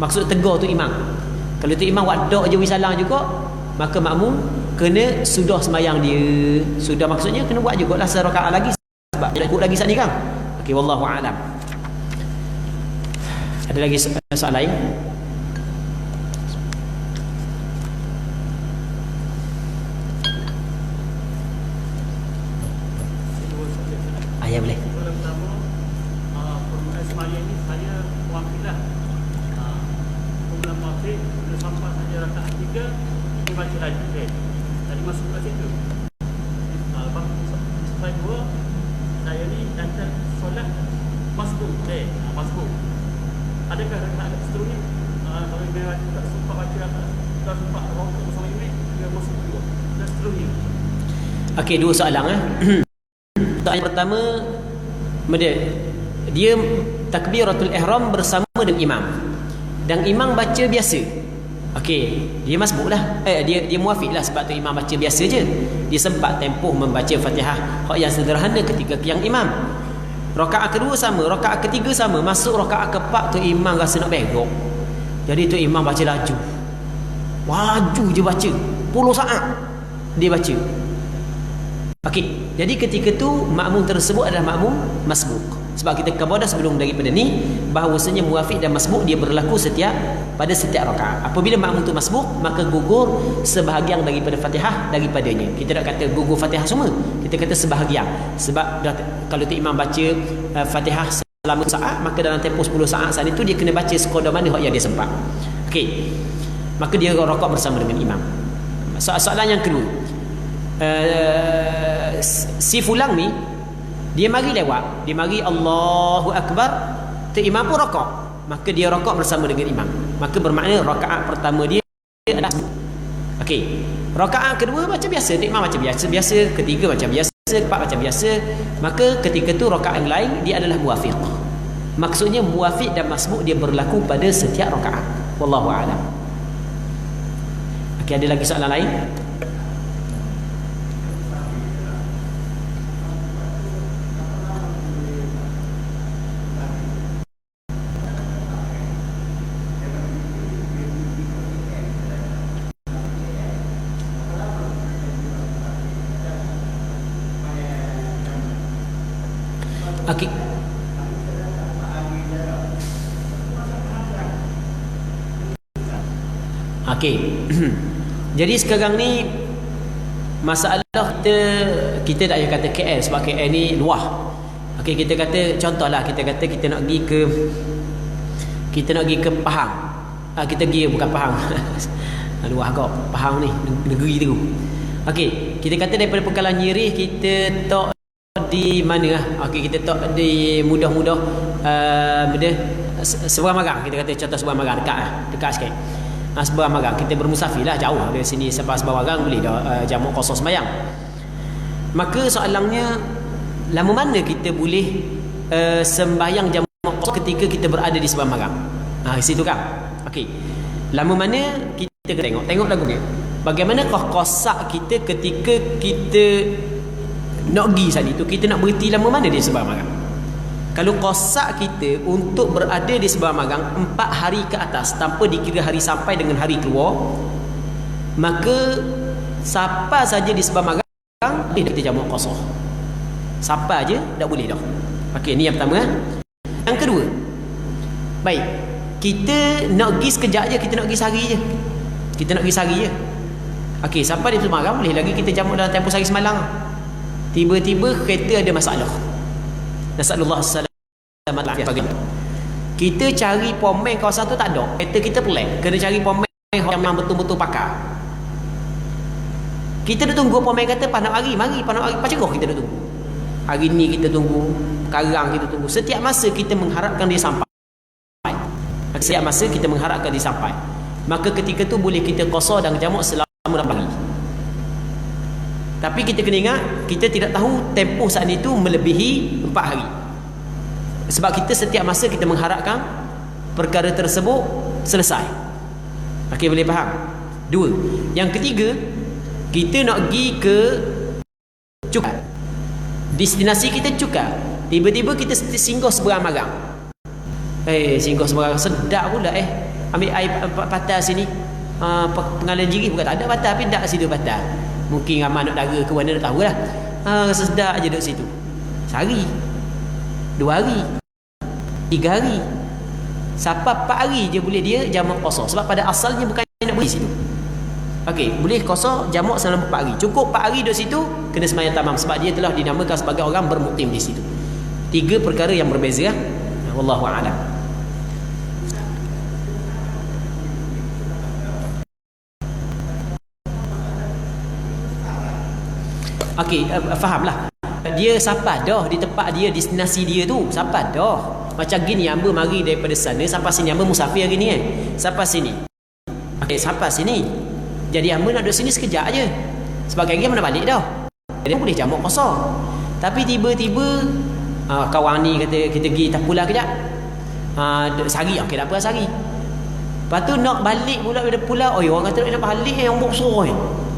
Maksud tegur tu imam. Kalau tu imam wadak je wisalang juga, maka makmum kena sudah sembahyang dia. Sudah maksudnya kena buat jugalah serakaat lagi sebab dia ikut lagi saat ni kan. Okey, wallahu a'lam. Ada lagi soalan lain? Ya boleh. Soalan pertama, permulaan sembahyang ni saya wafilah. Permulaan wafil, bila sampai saja rakaat 3, dia baca lagi. Tadi masuk kat situ. Lepas sampai 2, saya ni datang solat masbuk. Masbuk. Adakah rakaat seterusnya? Kalau dia tak sempat baca rakaat, tak sempat rokok bersama imam, dia masuk kedua. Dan seterusnya. Okey, 2 soalan Soalan pertama, dia takbiratul ihram bersama dengan imam. Dan imam baca biasa. Okey, dia masbuk lah. Dia muafiq lah sebab tu imam baca biasa je. Dia sempat tempoh membaca Fatihah hak yang sederhana ketika qiyam imam. Rakaat kedua sama, rakaat ketiga sama, masuk rakaat keempat tu imam rasa nak begok. Jadi tu imam baca laju. Laju je baca. 10 saat dia baca. Okey, jadi ketika tu makmum tersebut adalah makmum masbuk. Sebab kita kabar dah sebelum daripada ni bahawasanya muafiq dan masbuk dia berlaku pada setiap rakaat. Apabila makmum tu masbuk, maka gugur sebahagian daripada Fatihah daripadanya. Kita tak kata gugur Fatihah semua, kita kata sebahagian. Sebab kalau tu imam baca Fatihah selama saat, maka dalam tempoh 10 saat itu dia kena baca sekadar mana hak yang dia sempat. Okey, maka dia rakaat bersama dengan imam. Soalan yang kedua, si fulang ni dia mari lewat, dia mari Allahu Akbar, tu imam pun rakaat, maka dia rakaat bersama dengan imam. Maka bermakna rakaat pertama dia adalah okey, rakaat kedua macam biasa, tu imam macam biasa, ketiga macam biasa, keempat macam biasa. Maka ketika tu rakaat yang lain dia adalah muwafiq. Maksudnya muwafiq dan masbuk dia berlaku pada setiap rakaat. Wallahu a'lam. Okey, ada lagi soalan lain? Okey. Okey. Jadi sekarang ni masalah kita tak payah kata KL sebab KL ni luah. Okey, kita kata contohlah, kita kata kita nak pergi ke Pahang. Kita pergi bukan Pahang. Luah kau, Pahang ni negeri tu. Okey, kita kata daripada Pekalan Nyirih kita tok di mana lah. Okey, kita tak di mudah-mudah Seberang Magang. Kita kata contoh Seberang Magang dekat sikit. Seberang Magang kita bermusafir lah, jauh dari sini sampai Seberang Magang boleh dah jamak kosong sembahyang. Maka soalannya, lama mana kita boleh sembahyang jamak kosong ketika kita berada di Seberang Magang? Di situ kan. Okey, lama mana kita kena tengok lagu ni. Bagaimanakah kosak kita ketika kita nak pergi tadi tu, kita nak berhenti lama mana di sebelah magang? Kalau kosak kita untuk berada di sebelah magang 4 hari ke atas tanpa dikira hari sampai dengan hari keluar, maka siapa saja di sebelah magang boleh kita jamak qasar. Siapa aja tak boleh dah. Okey, ni yang pertama. Yang kedua, baik, kita nak pergi sekejap je, kita nak pergi sehari je. Kita nak pergi sehari je. Okey, sampai di sebelah magang boleh lagi kita jamak dalam tempoh sehari semalam. Tiba-tiba kereta ada masalah. Nasallallahu alaihi wasallam. Kita cari pomen kawasan tu tak ada. Kereta kita pelik. Kena cari pomen yang memang betul-betul pakar. Kita dah tunggu pomen kata pas nak hari, mari pas nak hari, pas cerah kita dah tunggu. Hari ni kita tunggu, sekarang kita tunggu. Setiap masa kita mengharapkan dia sampai. Setiap masa kita mengharapkan dia sampai. Maka ketika tu boleh kita qasar dan jamak selama 8 hari. Tapi kita kena ingat, kita tidak tahu tempoh saat itu melebihi 4 hari. Sebab kita setiap masa kita mengharapkan perkara tersebut selesai. Okey, boleh faham? 2. Yang ketiga, kita nak pergi ke Cukar. Destinasi kita Cukar. Tiba-tiba kita singgah seberang magang. Singgah seberang sedap pula ambil air patah sini. Pengalaman jiri bukan tak ada patah, tapi tak situ patah. Mungkin ramai anak dara ke mana dah tahulah. Rasa sedap je duduk situ. Sehari, 2 hari, 3 hari, sampai 4 hari je boleh dia jamak qasar. Sebab pada asalnya bukan nak boleh situ. Okey, boleh qasar jamak selama 4 hari. Cukup 4 hari duduk situ, kena sembahyang tamam. Sebab dia telah dinamakan sebagai orang bermuktim di situ. 3 perkara yang berbeza. Wallahu a'lam. Okey, fahamlah. Dia siapa dah di tempat dia, destinasi dia tu siapa dah. Macam gini hamba mari daripada sana sampai sini, hamba musafir hari ni sampai sini. Okey, sampai sini. Jadi hamba nak duduk sini sekejap aje. Sebagai lagi hamba nak balik dah. Jadi boleh jamak qasar. Tapi tiba-tiba kawan ni kata kita pergi Tapula kejap. Sehari, okey tak apa sehari. Lepas tu nak balik pula pada Pula, orang kata nak balik yang besar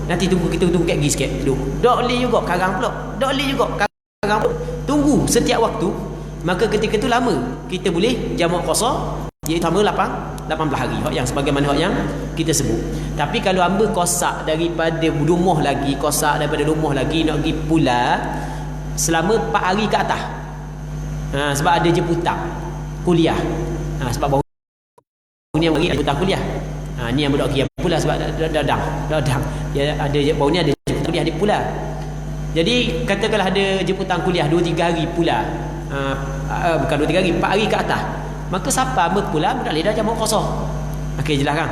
Nanti kita tunggu kat gigi sikit dulu. Tak boleh juga karang pula. Tak boleh juga karang pula. Tunggu setiap waktu. Maka ketika tu lama kita boleh jamak qasar, iaitu hamba 18 hari. Yang sebagaimana yang kita sebut. Tapi kalau hamba kosak daripada rumah lagi, kosak daripada rumah lagi nak pergi Pula selama 4 hari ke atas. Sebab ada jemputan kuliah. Sebab baru ni yang bagi jemputan kuliah. Ni yang budak kia Pula sebab dadang. Dia ada baru ni ada jemputan kuliah di Pula. Jadi katakanlah ada jemputan kuliah 2-3 hari Pula. Bukan 2-3 hari, 4 hari ke atas. Maka siapa berpula tak boleh dah jamak qasar. Okey, jelas kan?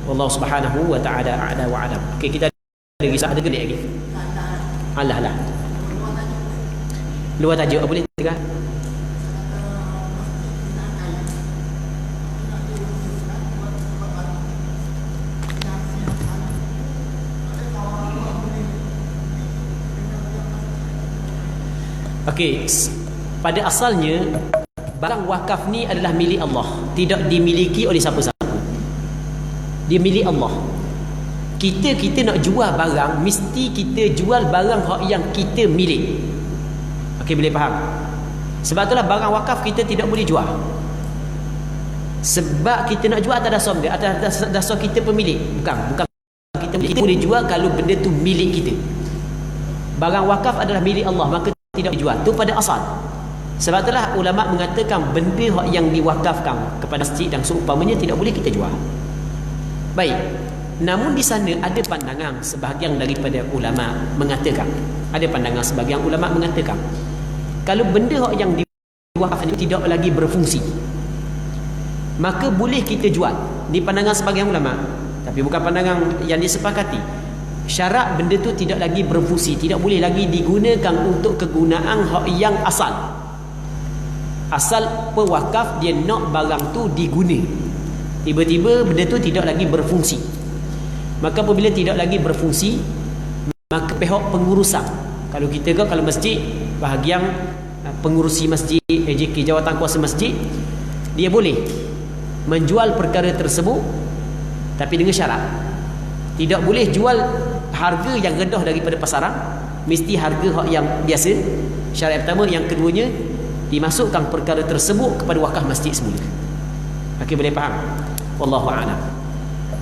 Wallahu subhanahu wa ta'ala a'la wa a'lam. Okey, kita ada risau ada gelik lagi. Alah. Luar tajuk boleh tegak? Okey, pada asalnya barang wakaf ni adalah milik Allah, tidak dimiliki oleh siapa-siapa. Dia milik Allah. Kita nak jual barang, mesti kita jual barang yang kita milik. Okey, boleh faham? Sebab itulah barang wakaf kita tidak boleh jual. Sebab kita nak jual atas dasar dia, atas dasar kita pemilik. Bukan kita boleh jual kalau benda tu milik kita. Barang wakaf adalah milik Allah, maka tidak dijual. Itu pada asal. Sebab itulah ulama mengatakan benda yang diwakafkan kepada masjid dan seumpamanya tidak boleh kita jual. Baik. Namun di sana ada pandangan sebahagian daripada ulama mengatakan, kalau benda yang diwakafkan itu tidak lagi berfungsi, maka boleh kita jual. Di pandangan sebahagian ulama, tapi bukan pandangan yang disepakati. Syarat benda tu tidak lagi berfungsi, tidak boleh lagi digunakan untuk kegunaan yang asal. Asal pewakaf dia nak barang tu diguna. Tiba-tiba benda tu tidak lagi berfungsi. Maka apabila tidak lagi berfungsi, maka pihak pengurusan, kalau masjid, bahagian pengurusi masjid, AJK, jawatan kuasa masjid, dia boleh menjual perkara tersebut, tapi dengan syarat Tidak boleh jual harga yang rendah daripada pasaran, mesti harga yang biasa. Syarat pertama. Yang keduanya, dimasukkan perkara tersebut kepada wakaf masjid semula. Okey, boleh faham? Wallahu a'lam.